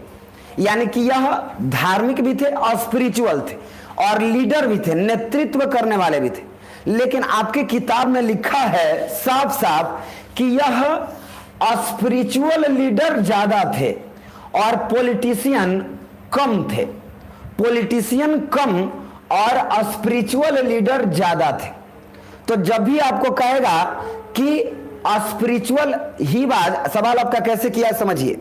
यानी कि यह धार्मिक भी थे, स्पिरिचुअल थे और लीडर भी थे, नेतृत्व करने वाले भी थे। लेकिन आपके किताब में लिखा है साफ साफ कि यह स्पिरिचुअल लीडर ज्यादा थे और पॉलिटिशियन कम थे। पॉलिटिशियन कम और स्पिरिचुअल लीडर ज्यादा थे। तो जब भी आपको कहेगा कि स्पिरिचुअल ही बात, सवाल आपका कैसे किया है समझिए।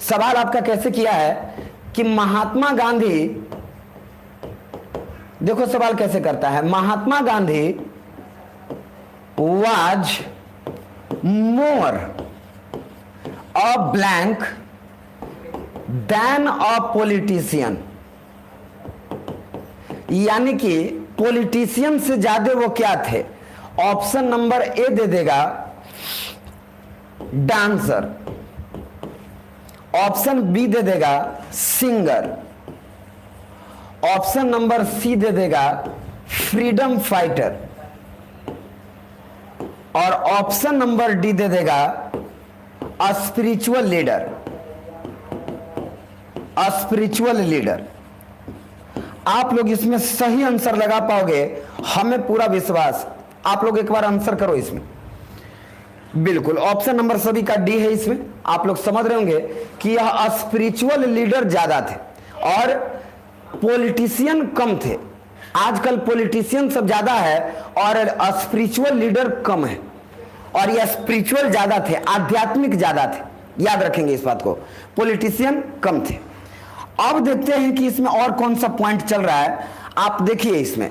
सवाल आपका कैसे किया है कि महात्मा गांधी, देखो सवाल कैसे करता है, Mahatma Gandhi was more a blank than a politician, यानी कि पॉलिटिशियन से ज्यादा वो क्या थे? ऑप्शन नंबर ए दे देगा डांसर, ऑप्शन बी दे देगा सिंगर, ऑप्शन नंबर सी दे देगा फ्रीडम फाइटर और ऑप्शन नंबर डी दे देगा स्पिरिचुअल लीडर। स्पिरिचुअल लीडर, आप लोग इसमें सही आंसर लगा पाओगे, हमें पूरा विश्वास। आप लोग एक बार आंसर करो इसमें। बिल्कुल ऑप्शन नंबर सभी का डी है। इसमें आप लोग समझ रहे होंगे कि यह स्पिरिचुअल लीडर ज्यादा थे और पॉलिटिशियन कम थे। आजकल पॉलिटिशियन सब ज्यादा है और स्पिरिचुअल लीडर कम है, और यह स्पिरिचुअल ज्यादा थे, आध्यात्मिक ज्यादा थे। याद रखेंगे इस बात को, पॉलिटिशियन कम थे। अब देखते हैं कि इसमें और कौन सा पॉइंट चल रहा है। आप देखिए इसमें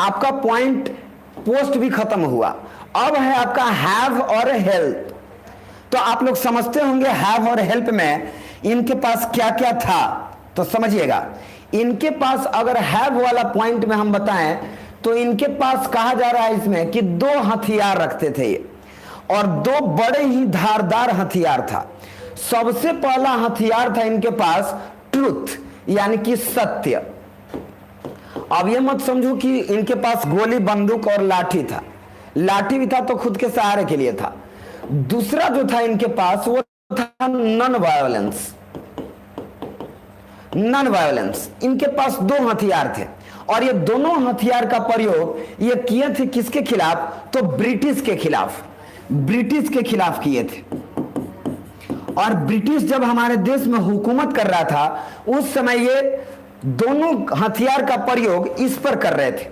आपका पॉइंट पोस्ट भी खत्म हुआ, अब है आपका हैव और हेल्प। तो आप लोग समझते होंगे हैव और हेल्प में इनके पास क्या क्या था, तो समझिएगा। इनके पास अगर हैव वाला पॉइंट में हम बताएं तो इनके पास कहा जा रहा है इसमें कि दो हथियार रखते थे ये, और दो बड़े ही धारदार हथियार था। सबसे पहला हथियार था इनके पास ट्रुथ, यानी कि सत्य। अब ये मत समझो कि इनके पास गोली बंदूक और लाठी था, लाठी भी था तो खुद के सहारे के लिए था। दूसरा जो था इनके पास वो था नॉन वायलेंस। नॉन वायलेंस, इनके पास दो हथियार थे और ये दोनों हथियार का प्रयोग ये किए थे किसके खिलाफ? तो ब्रिटिश के खिलाफ, ब्रिटिश के खिलाफ किए थे। और ब्रिटिश जब हमारे देश में हुकूमत कर रहा था उस समय ये दोनों हथियार का प्रयोग इस पर कर रहे थे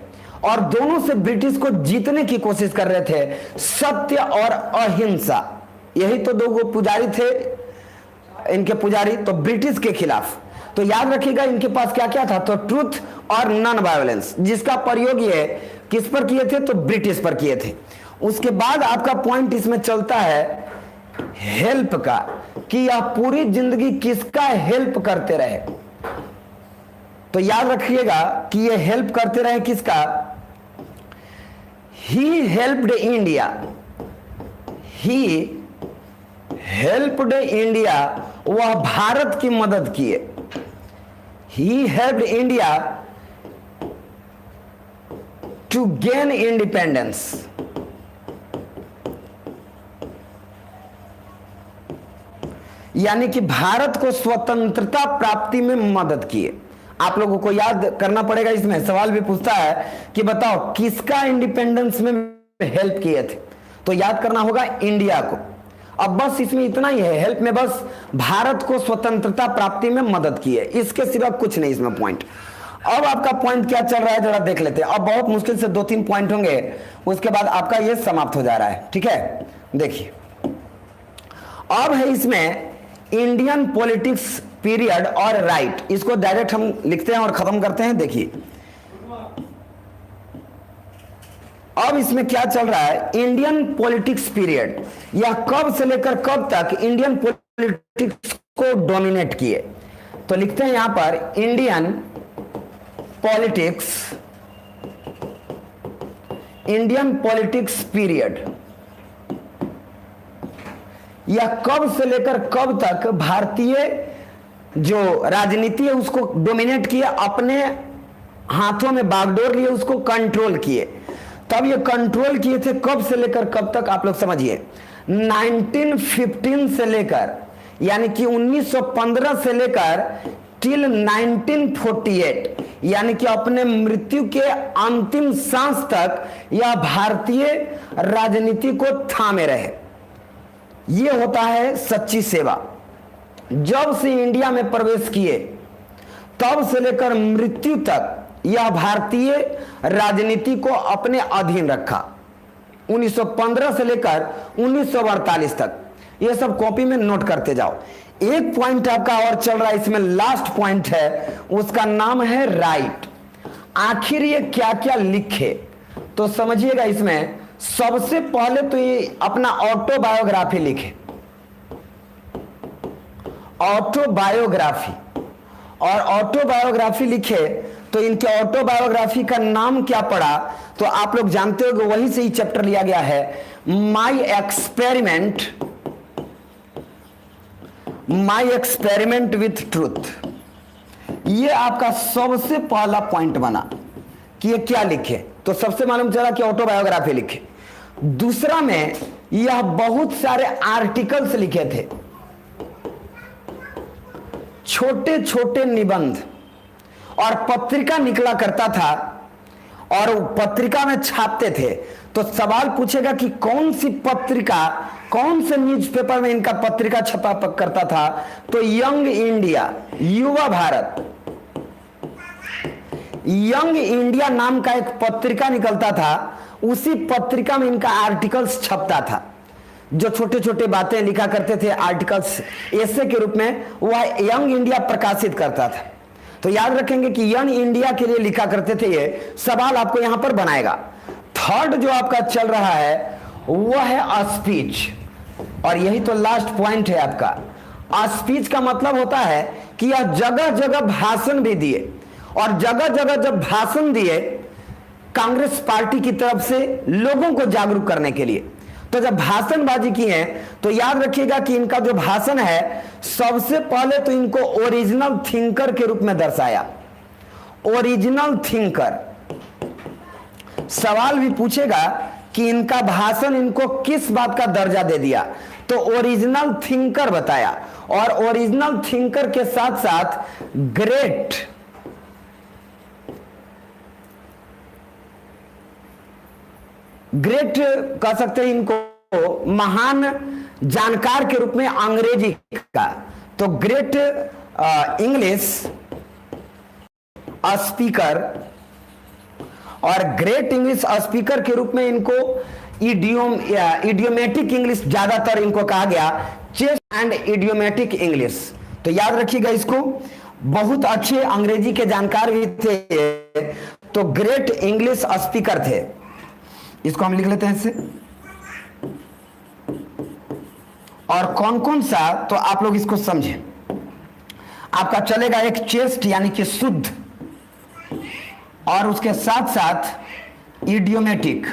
और दोनों से ब्रिटिश को जीतने की कोशिश कर रहे थे, सत्य और अहिंसा। यही तो दो पुजारी थे इनके, पुजारी तो ब्रिटिश के खिलाफ। तो याद रखिएगा इनके पास क्या क्या था, तो ट्रुथ और नॉन वायलेंस, जिसका प्रयोग ये किस पर किए थे? तो ब्रिटिश पर किए थे। उसके बाद आपका पॉइंट इसमें चलता है हेल्प का, कि यह पूरी जिंदगी किसका हेल्प करते रहे। तो याद रखिएगा कि ये हेल्प करते रहे किसका? He helped India, he helped India, वह भारत की मदद किए। He helped India to gain independence. यानी कि भारत को स्वतंत्रता प्राप्ति में मदद किए। आप लोगों को याद करना पड़ेगा, इसमें सवाल भी पूछता है कि बताओ किसका इंडिपेंडेंस में हेल्प किए थे, तो याद करना होगा इंडिया को। अब बस इसमें इतना ही है, हेल्प में बस भारत को स्वतंत्रता प्राप्ति में मदद की है, इसके सिवा कुछ नहीं इसमें पॉइंट। अब आपका पॉइंट क्या चल रहा है जरा देख लेते हैं। अब बहुत मुश्किल से 2-3 पॉइंट होंगे, उसके बाद आपका ये समाप्त हो जा रहा है। ठीक है, देखिए अब है इसमें इंडियन पॉलिटिक्स पीरियड और राइट। इसको डायरेक्ट हम लिखते हैं और खत्म करते हैं। देखिए अब इसमें क्या चल रहा है, इंडियन पॉलिटिक्स पीरियड, या कब से लेकर कब तक इंडियन पॉलिटिक्स को डोमिनेट किए। तो लिखते हैं यहां पर Indian politics Indian politics period, या कब से लेकर कब तक भारतीय जो राजनीति है उसको डोमिनेट किया, अपने हाथों में बागडोर लिए, उसको कंट्रोल किए। तब ये कंट्रोल किए थे कब से लेकर कब तक, आप लोग समझिए। 1915 से लेकर, यानी कि 1915 से लेकर टिल 1948, यानी कि अपने मृत्यु के अंतिम सांस तक यह भारतीय राजनीति को थामे रहे। यह होता है सच्ची सेवा। जब से इंडिया में प्रवेश किए तब से लेकर मृत्यु तक यह भारतीय राजनीति को अपने अधीन रखा। 1915 से लेकर 1948 तक। यह सब कॉपी में नोट करते जाओ। एक पॉइंट आपका और चल रहा है, इसमें लास्ट पॉइंट है, उसका नाम है राइट। आखिर ये क्या क्या लिखे तो समझिएगा। इसमें सबसे पहले तो ये अपना ऑटोबायोग्राफी लिखे, ऑटोबायोग्राफी। और ऑटोबायोग्राफी लिखे तो इनके ऑटोबायोग्राफी का नाम क्या पड़ा तो आप लोग जानते हो कि वहीं से ही चैप्टर लिया गया है, माई एक्सपेरिमेंट विथ ट्रूथ। ये आपका सबसे पहला पॉइंट बना कि ये क्या लिखे, तो सबसे मालूम चला कि ऑटोबायोग्राफी लिखे। दूसरा में यह बहुत सारे आर्टिकल्स लिखे थे, छोटे छोटे निबंध, और पत्रिका निकला करता था और पत्रिका में छापते थे। तो सवाल पूछेगा कि कौन सी पत्रिका, कौन से न्यूज़पेपर में इनका पत्रिका छपा करता था, तो यंग इंडिया, युवा भारत, यंग इंडिया नाम का एक पत्रिका निकलता था। उसी पत्रिका में इनका आर्टिकल्स छपता था, जो छोटे छोटे बातें लिखा करते थे आर्टिकल्स ऐसे के रूप में, वह यंग इंडिया प्रकाशित करता था। तो याद रखेंगे कि यंग इंडिया के लिए लिखा करते थे। ये सवाल आपको यहां पर बनाएगा। थर्ड जो आपका चल रहा है वह है स्पीच, और यही तो लास्ट पॉइंट है आपका। स्पीच का मतलब होता है कि यह जगह जगह भाषण भी दिए, और जगह जगह जब भाषण दिए कांग्रेस पार्टी की तरफ से लोगों को जागरूक करने के लिए, तो जब भाषणबाजी की है तो याद रखिएगा कि इनका जो भाषण है सबसे पहले तो इनको ओरिजिनल थिंकर के रूप में दर्शाया। ओरिजिनल थिंकर, सवाल भी पूछेगा कि इनका भाषण इनको किस बात का दर्जा दे दिया, तो ओरिजिनल थिंकर बताया। और ओरिजिनल थिंकर के साथ साथ ग्रेट कह सकते हैं इनको, महान जानकार के रूप में अंग्रेजी का, तो ग्रेट इंग्लिश स्पीकर, और ग्रेट इंग्लिश स्पीकर के रूप में इनको इडियोमेटिक इंग्लिश ज्यादातर इनको कहा गया, चेस्ट एंड इडियोमेटिक इंग्लिश। तो याद रखिएगा इसको, बहुत अच्छे अंग्रेजी के जानकार भी थे, तो ग्रेट इंग्लिश स्पीकर थे। इसको हम लिख लेते हैं इससे। और कौन कौन सा, तो आप लोग इसको समझें। आपका चलेगा एक चेस्ट यानी कि शुद्ध, और उसके साथ साथ इडियोमेटिक।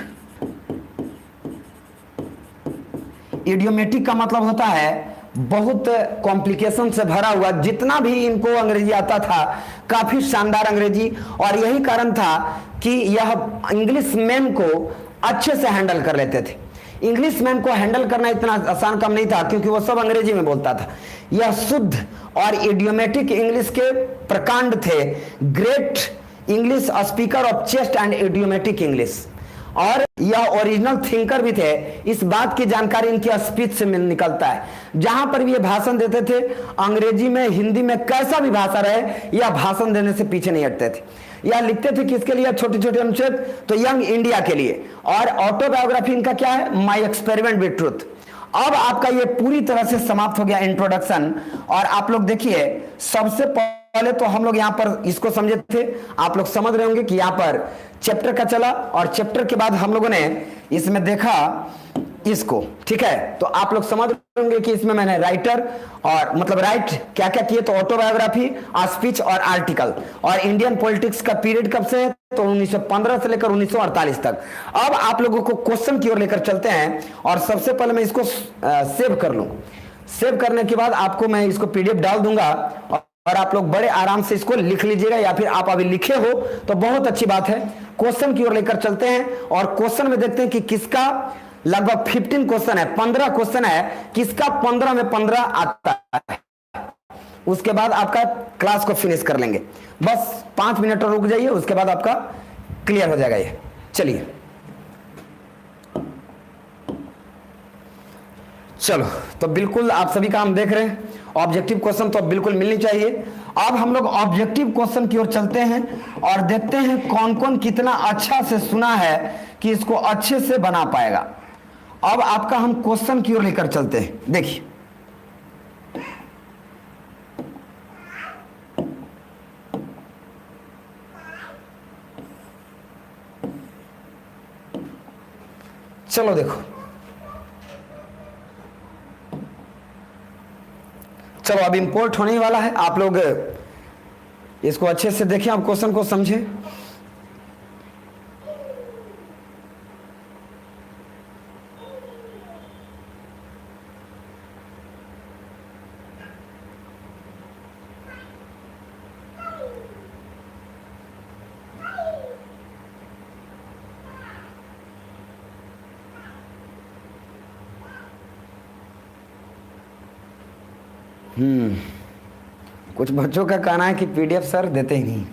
इडियोमेटिक का मतलब होता है बहुत कॉम्प्लिकेशन से भरा हुआ, जितना भी इनको अंग्रेजी आता था काफी शानदार अंग्रेजी। और यही कारण था कि यह इंग्लिश मैन को अच्छे से हैंडल कर लेते थे। इंग्लिश मैन को हैंडल करना इतना आसान काम नहीं था, क्योंकि वो सब अंग्रेजी में बोलता था। यह शुद्ध और इडियोमेटिक इंग्लिश के प्रकांड थे, great English speaker of chest and idiomatic English. और यह ओरिजिनल थिंकर भी थे। इस बात की जानकारी इनकी स्पीच से निकलता है। जहां पर भी ये भाषण देते थे, अंग्रेजी में, हिंदी में, कैसा भी भाषा रहे, यह भाषण देने से पीछे नहीं हटते थे। यह लिखते थे किसके लिए, छोटे छोटे अनुच्छेद, तो यंग इंडिया के लिए। और ऑटोबायोग्राफी इनका क्या है, माई एक्सपेरिमेंट विद ट्रूथ। अब आपका ये पूरी तरह से समाप्त हो गया इंट्रोडक्शन। और आप लोग देखिए, सबसे पहले तो हम लोग यहाँ पर इसको समझे थे, आप लोग समझ रहे होंगे कि यहाँ पर चैप्टर का चला, और चैप्टर के बाद हम लोगों ने इसमें देखा इसको, ठीक है। तो आप लोग समझ होंगे कि इसमें मैंने राइटर और मतलब राइट क्या क्या किए, तो ऑटोबायोग्राफी, स्पीच और आर्टिकल, और इंडियन पॉलिटिक्स का पीरियड कब से है, तो 1915 से लेकर 1948 तक। अब आप लोगों को क्वेश्चन की ओर लेकर चलते हैं, और सबसे पहले मैं इसको सेव कर लूं। सेव करने के बाद आपको मैं इसको पीडीएफ डाल दूंगा, और आप लोग बड़े आराम से इसको लिख लीजिएगा, या फिर आप अभी लिखे हो तो बहुत अच्छी बात है। क्वेश्चन की ओर लेकर चलते हैं, और क्वेश्चन में देखते हैं कि किसका लगभग 15 क्वेश्चन है, 15 क्वेश्चन है, किसका 15 में 15 आता है। उसके बाद आपका क्लास को फिनिश कर लेंगे। बस 5 मिनट और रुक जाइए, उसके बाद आपका क्लियर हो जाएगा ये। चलिए चलो, तो बिल्कुल आप सभी का हम देख रहे हैं, ऑब्जेक्टिव क्वेश्चन तो बिल्कुल मिलनी चाहिए। अब हम लोग ऑब्जेक्टिव क्वेश्चन की ओर चलते हैं और देखते हैं कौन कौन कितना अच्छा से सुना है कि इसको अच्छे से बना पाएगा। अब आपका हम क्वेश्चन की ओर लेकर चलते हैं। देखिए, चलो देखो, चलो अब इंपोर्ट होने ही वाला है। आप लोग इसको अच्छे से देखें, आप क्वेश्चन को समझें। कुछ बच्चों का कहना है कि पीडीएफ सर देते ही नहीं।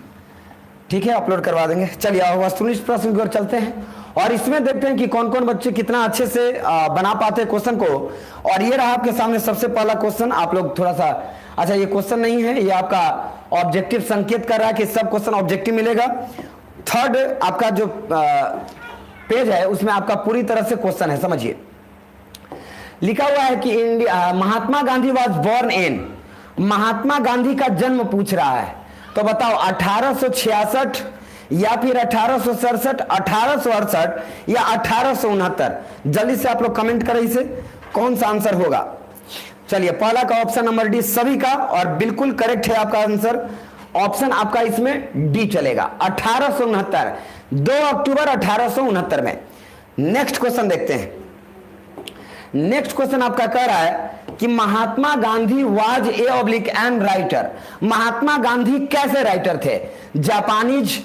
ठीक है, अपलोड करवा देंगे। चलिए अब वस्तुनिष्ठ प्रश्न की ओर चलते हैं, और इसमें देखते हैं कि कौन कौन बच्चे कितना अच्छे से बना पाते हैं क्वेश्चन को। और ये रहा आपके सामने सबसे पहला क्वेश्चन। आप लोग थोड़ा सा, अच्छा ये क्वेश्चन नहीं है, ये आपका ऑब्जेक्टिव संकेत कर रहा है कि सब क्वेश्चन ऑब्जेक्टिव मिलेगा। थर्ड आपका जो पेज है उसमें आपका पूरी तरह से क्वेश्चन है, समझिए। लिखा हुआ है कि India Mahatma Gandhi was born in, Mahatma Gandhi का जन्म पूछ रहा है, तो बताओ 1866 या फिर 1867, 1868 या 1869। जल्दी से आप लोग कमेंट करें इसे, कौन सा आंसर होगा। चलिए, पहला का ऑप्शन नंबर डी सभी का, और बिल्कुल करेक्ट है आपका आंसर। ऑप्शन आपका इसमें डी चलेगा, 1869, 2 अक्टूबर 1869 में। नेक्स्ट क्वेश्चन देखते हैं। नेक्स्ट क्वेश्चन आपका कह रहा है कि Mahatma Gandhi was a oblique an writer. Mahatma Gandhi कैसे राइटर थे, जापानीज,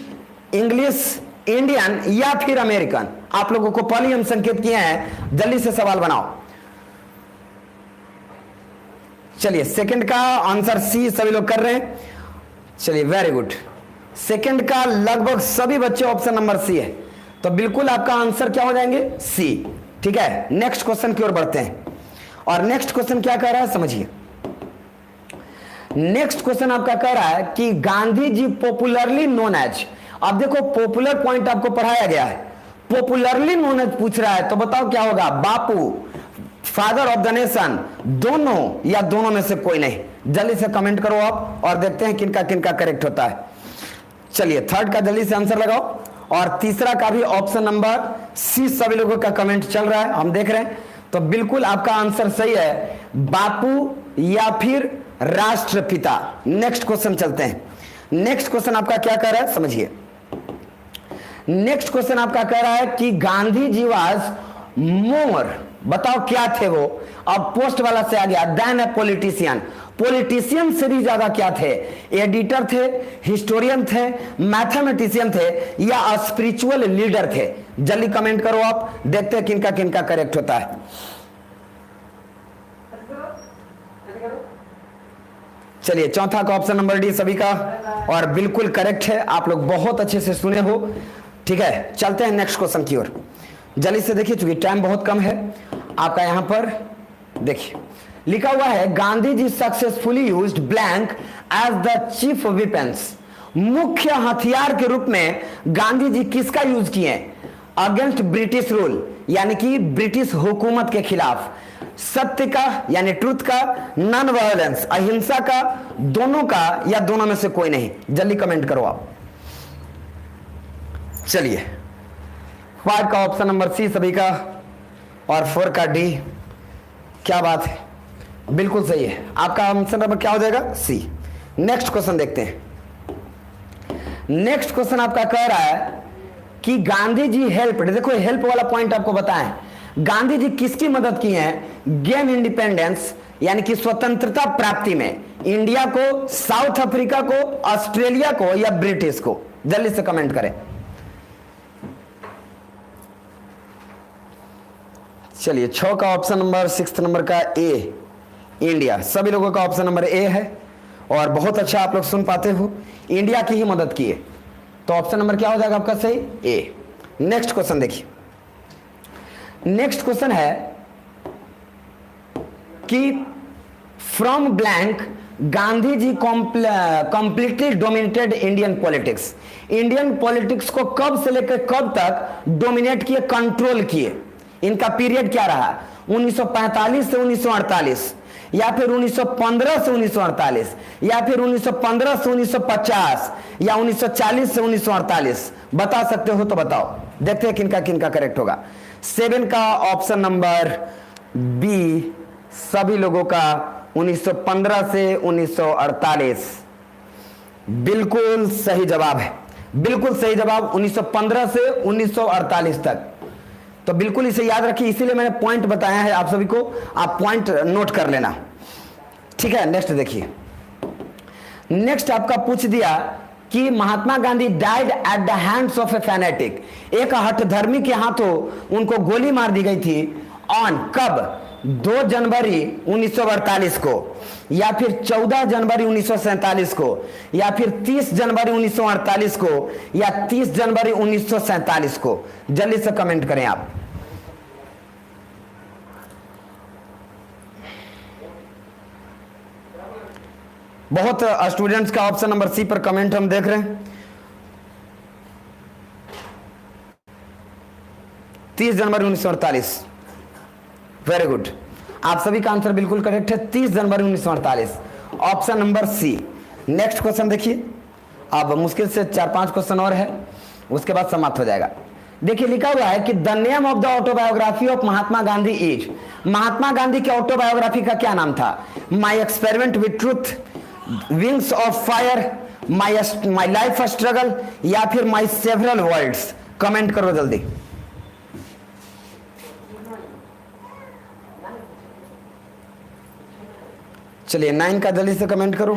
इंग्लिश, इंडियन या फिर अमेरिकन। आप लोगों को पहले हम संकेत किए हैं, जल्दी से सवाल बनाओ। चलिए, सेकंड का आंसर सी सभी लोग कर रहे हैं। चलिए, वेरी गुड। सेकंड का लगभग सभी बच्चे ऑप्शन नंबर सी है, तो बिल्कुल आपका आंसर क्या हो जाएंगे, सी। ठीक है, नेक्स्ट क्वेश्चन की ओर बढ़ते हैं, और नेक्स्ट क्वेश्चन क्या कह रहा है समझिए। नेक्स्ट क्वेश्चन आपका कह रहा है कि Gandhi ji popularly known as. अब देखो, पॉपुलर पॉइंट आपको पढ़ाया गया है, पॉपुलरली नोन एज पूछ रहा है, तो बताओ क्या होगा, बापू, फादर ऑफ द नेशन, दोनों या दोनों में से कोई नहीं। जल्दी से कमेंट करो आप, और देखते हैं किनका किनका करेक्ट होता है। चलिए, थर्ड का जल्दी से आंसर लगाओ, और तीसरा का भी ऑप्शन नंबर सी सभी लोगों का कमेंट चल रहा है, हम देख रहे हैं। तो बिल्कुल आपका आंसर सही है, बापू या फिर राष्ट्रपिता। नेक्स्ट क्वेश्चन चलते हैं। नेक्स्ट क्वेश्चन आपका क्या कह रहा है समझिए। नेक्स्ट क्वेश्चन आपका कह रहा है कि गांधी जी वाज मोर, बताओ क्या थे वो। अब पोस्ट वाला से आ गया, देन ए पॉलिटिशियन। पॉलिटिशियन से भी ज्यादा क्या थे, एडिटर थे, हिस्टोरियन थे, मैथमेटिशियन थे, या स्पिरिचुअल लीडर थे। जल्दी कमेंट करो आप, देखते हैं किनका किनका करेक्ट होता है। चलिए, चौथा का ऑप्शन नंबर डी सभी का, और बिल्कुल करेक्ट है। आप लोग बहुत अच्छे से सुने हो। ठीक है, चलते हैं नेक्स्ट क्वेश्चन की ओर। जल्दी से देखिए, चूंकि टाइम बहुत कम है आपका। यहां पर देखिए लिखा हुआ है, Gandhi ji successfully used blank as the chief weapons. मुख्य हथियार के रूप में गांधी जी किसका यूज किए, अगेंस्ट ब्रिटिश रूल, यानी कि ब्रिटिश हुकूमत के खिलाफ। सत्य का यानी ट्रुथ का, नॉन वायलेंस अहिंसा का, दोनों का या दोनों में से कोई नहीं। जल्दी कमेंट करो आप। चलिए, 5 का ऑप्शन नंबर सी सभी का, और 4 का डी। क्या बात है, बिल्कुल सही है। आपका आंसर नंबर क्या हो जाएगा? सी। नेक्स्ट क्वेश्चन देखते हैं। नेक्स्ट क्वेश्चन आपका कह रहा है कि गांधी जी हेल्प, देखो हेल्प वाला पॉइंट आपको बताएं, गांधी जी किसकी मदद की है गेन इंडिपेंडेंस यानी कि स्वतंत्रता प्राप्ति में? इंडिया को, साउथ अफ्रीका को, ऑस्ट्रेलिया को या ब्रिटिश को? जल्दी से कमेंट करें। चलिए 6 का ऑप्शन नंबर, 6 नंबर का ए इंडिया। सभी लोगों का ऑप्शन नंबर ए है और बहुत अच्छा आप लोग सुन पाते हो, इंडिया की ही मदद की है। तो ऑप्शन नंबर क्या हो जाएगा आपका सही? ए। नेक्स्ट क्वेश्चन देखिए। नेक्स्ट क्वेश्चन है कि from blank Gandhi ji completely dominated Indian politics. Indian politics को कब से लेकर कब तक डोमिनेट किए, कंट्रोल किए? इनका पीरियड क्या रहा? 1945 से 1948 या फिर 1915 से 1948 या फिर 1915 से 1950 या 1940 से 1948? बता सकते हो तो बताओ, देखते हैं किनका किनका करेक्ट होगा। 7 का ऑप्शन नंबर बी सभी लोगों का 1915 से 1948 बिल्कुल सही जवाब है। बिल्कुल सही जवाब 1915 से 1948 तक। तो बिल्कुल इसे याद रखिए, इसीलिए मैंने पॉइंट बताया है आप सभी को, आप पॉइंट नोट कर लेना, ठीक है। नेक्स्ट देखिए। नेक्स्ट आपका पूछ दिया कि Mahatma Gandhi died at the hands of a fanatic. एक हठधर्मी के हाथों उनको गोली मार दी गई थी। ऑन कब? 2 जनवरी 1948 को या फिर 14 जनवरी 1947 को या फिर 30 जनवरी 1948 को या 30 जनवरी 1947 को? जल्दी से कमेंट करें आप। बहुत स्टूडेंट्स का ऑप्शन नंबर सी पर कमेंट हम देख रहे हैं। 30 जनवरी 1948। वेरी गुड, आप सभी का आंसर बिल्कुल करेक्ट है, 30 जनवरी 1948, option number C. Next question देखिए। अब मुश्किल से 4-5 क्वेश्चन और है, उसके बाद समाप्त हो जाएगा। देखिए लिखा हुआ है कि the name of the autobiography of Mahatma Gandhi is. Mahatma Gandhi की ऑटोबायोग्राफी का क्या नाम था? My experiment with truth, wings of fire, my life struggle या फिर माई सेवरल वर्ल्ड्स? कमेंट करो जल्दी। चलिए 9 का जल्दी से कमेंट करो।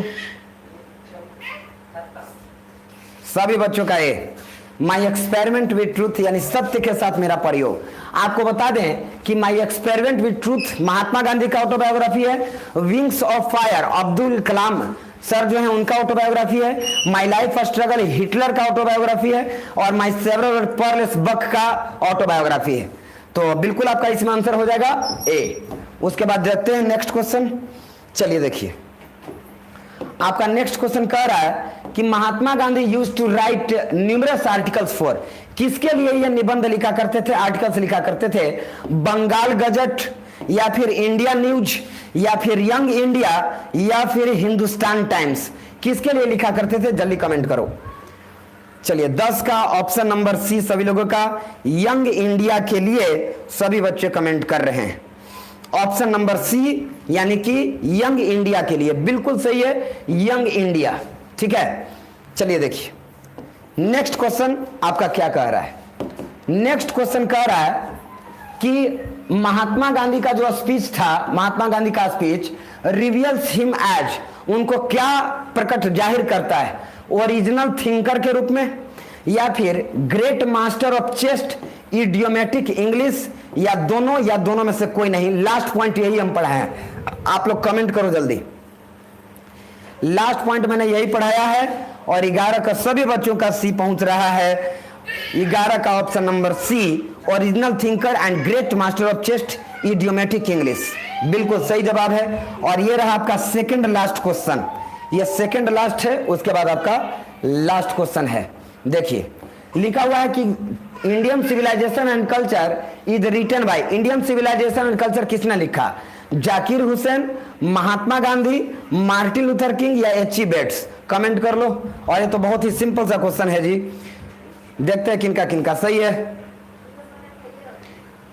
सभी बच्चों का ए, माई एक्सपेरिमेंट विथ ट्रूथ यानी सत्य के साथ मेरा प्रयोग। आपको बता दें कि माई एक्सपेरिमेंट विथ ट्रूथ महात्मा गांधी का ऑटोबायोग्राफी है। Wings of fire Abdul Kalam sir जो है उनका ऑटोबायोग्राफी है। माई लाइफ स्ट्रगल हिटलर का ऑटोबायोग्राफी है और माई सेवरल पर्ल्स बक का ऑटोबायोग्राफी है। तो बिल्कुल आपका इसमें आंसर हो जाएगा ए। उसके बाद देखते हैं नेक्स्ट क्वेश्चन। चलिए देखिए, आपका नेक्स्ट क्वेश्चन कह रहा है कि Mahatma Gandhi used to write numerous articles for. किसके लिए यह निबंध लिखा करते थे, आर्टिकल्स लिखा करते थे? बंगाल गजट या फिर इंडिया न्यूज या फिर यंग इंडिया या फिर हिंदुस्तान टाइम्स? किसके लिए लिखा करते थे? जल्दी कमेंट करो। चलिए 10 का ऑप्शन नंबर सी सभी लोगों का यंग इंडिया के लिए सभी बच्चे कमेंट कर रहे हैं। ऑप्शन नंबर सी यानी कि यंग इंडिया के लिए बिल्कुल सही है, यंग इंडिया, ठीक है। चलिए देखिए नेक्स्ट क्वेश्चन आपका क्या कह रहा है। नेक्स्ट क्वेश्चन कह रहा है कि महात्मा गांधी का जो स्पीच था, महात्मा गांधी का स्पीच रिवील्स हिम एज, उनको क्या प्रकट जाहिर करता है? ओरिजिनल थिंकर के रूप में या फिर great master of chest, idiomatic English या दोनों में से कोई नहीं? लास्ट पॉइंट यही हम पढ़ाए हैं, आप लोग कमेंट करो जल्दी। लास्ट पॉइंट मैंने यही पढ़ाया है और 11 का सभी बच्चों का सी पहुंच रहा है। 11 का option number C original thinker and great master of chest, idiomatic English बिल्कुल सही जवाब है। और ये रहा आपका सेकंड लास्ट क्वेश्चन, ये सेकंड लास्ट है, उसके बाद आपका लास्ट क्वेश्चन है। देखिए लिखा हुआ है कि Indian civilisation and culture is written by. Indian civilisation and culture किसने लिखा? Zakir Hussain, Mahatma Gandhi, Martin Luther King या एच.ई. बेट्स? कमेंट कर लो। और ये तो बहुत ही सिंपल सा क्वेश्चन है जी, देखते हैं किनका किनका सही है।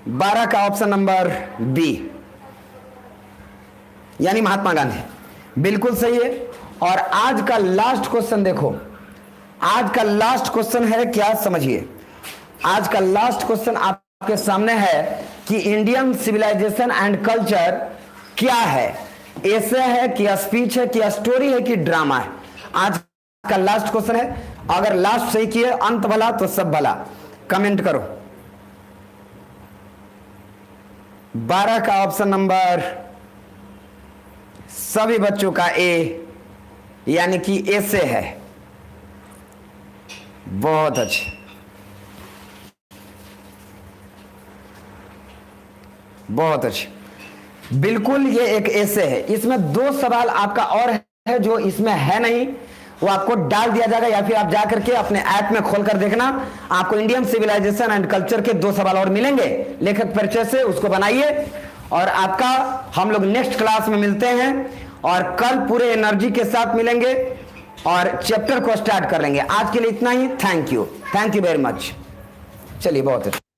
12 का ऑप्शन नंबर बी, यानी महात्मा गांधी, बिल्कुल सही है। और आज का लास्ट क्वेश्चन देखो, आज का लास्ट क्वेश्चन है क्या, समझिए। आज का लास्ट क्वेश्चन आपके सामने है कि इंडियन सिविलाइजेशन एंड कल्चर क्या है, ऐसे है कि स्पीच है कि स्टोरी है कि ड्रामा है। आज का लास्ट क्वेश्चन है। अगर लास्ट सही किए अंत भला तो सब भला, कमेंट करो। 12 का ऑप्शन नंबर सभी बच्चों का ए, यानी कि ऐसे है। बहुत अच्छे, बहुत अच्छे, बिल्कुल ये एक ऐसे है। इसमें 2 सवाल आपका और है जो इसमें है नहीं, वो आपको डाल दिया जाएगा, या फिर आप जाकर के अपने ऐप में खोलकर देखना, आपको इंडियन सिविलाइजेशन एंड कल्चर के 2 सवाल और मिलेंगे लेखक परिचय से, उसको बनाइए। और आपका हम लोग नेक्स्ट क्लास में मिलते हैं और कल पूरे एनर्जी के साथ मिलेंगे और चैप्टर को स्टार्ट कर लेंगे। आज के लिए इतना ही। Thank you very much. चलिए, बहुत अच्छा।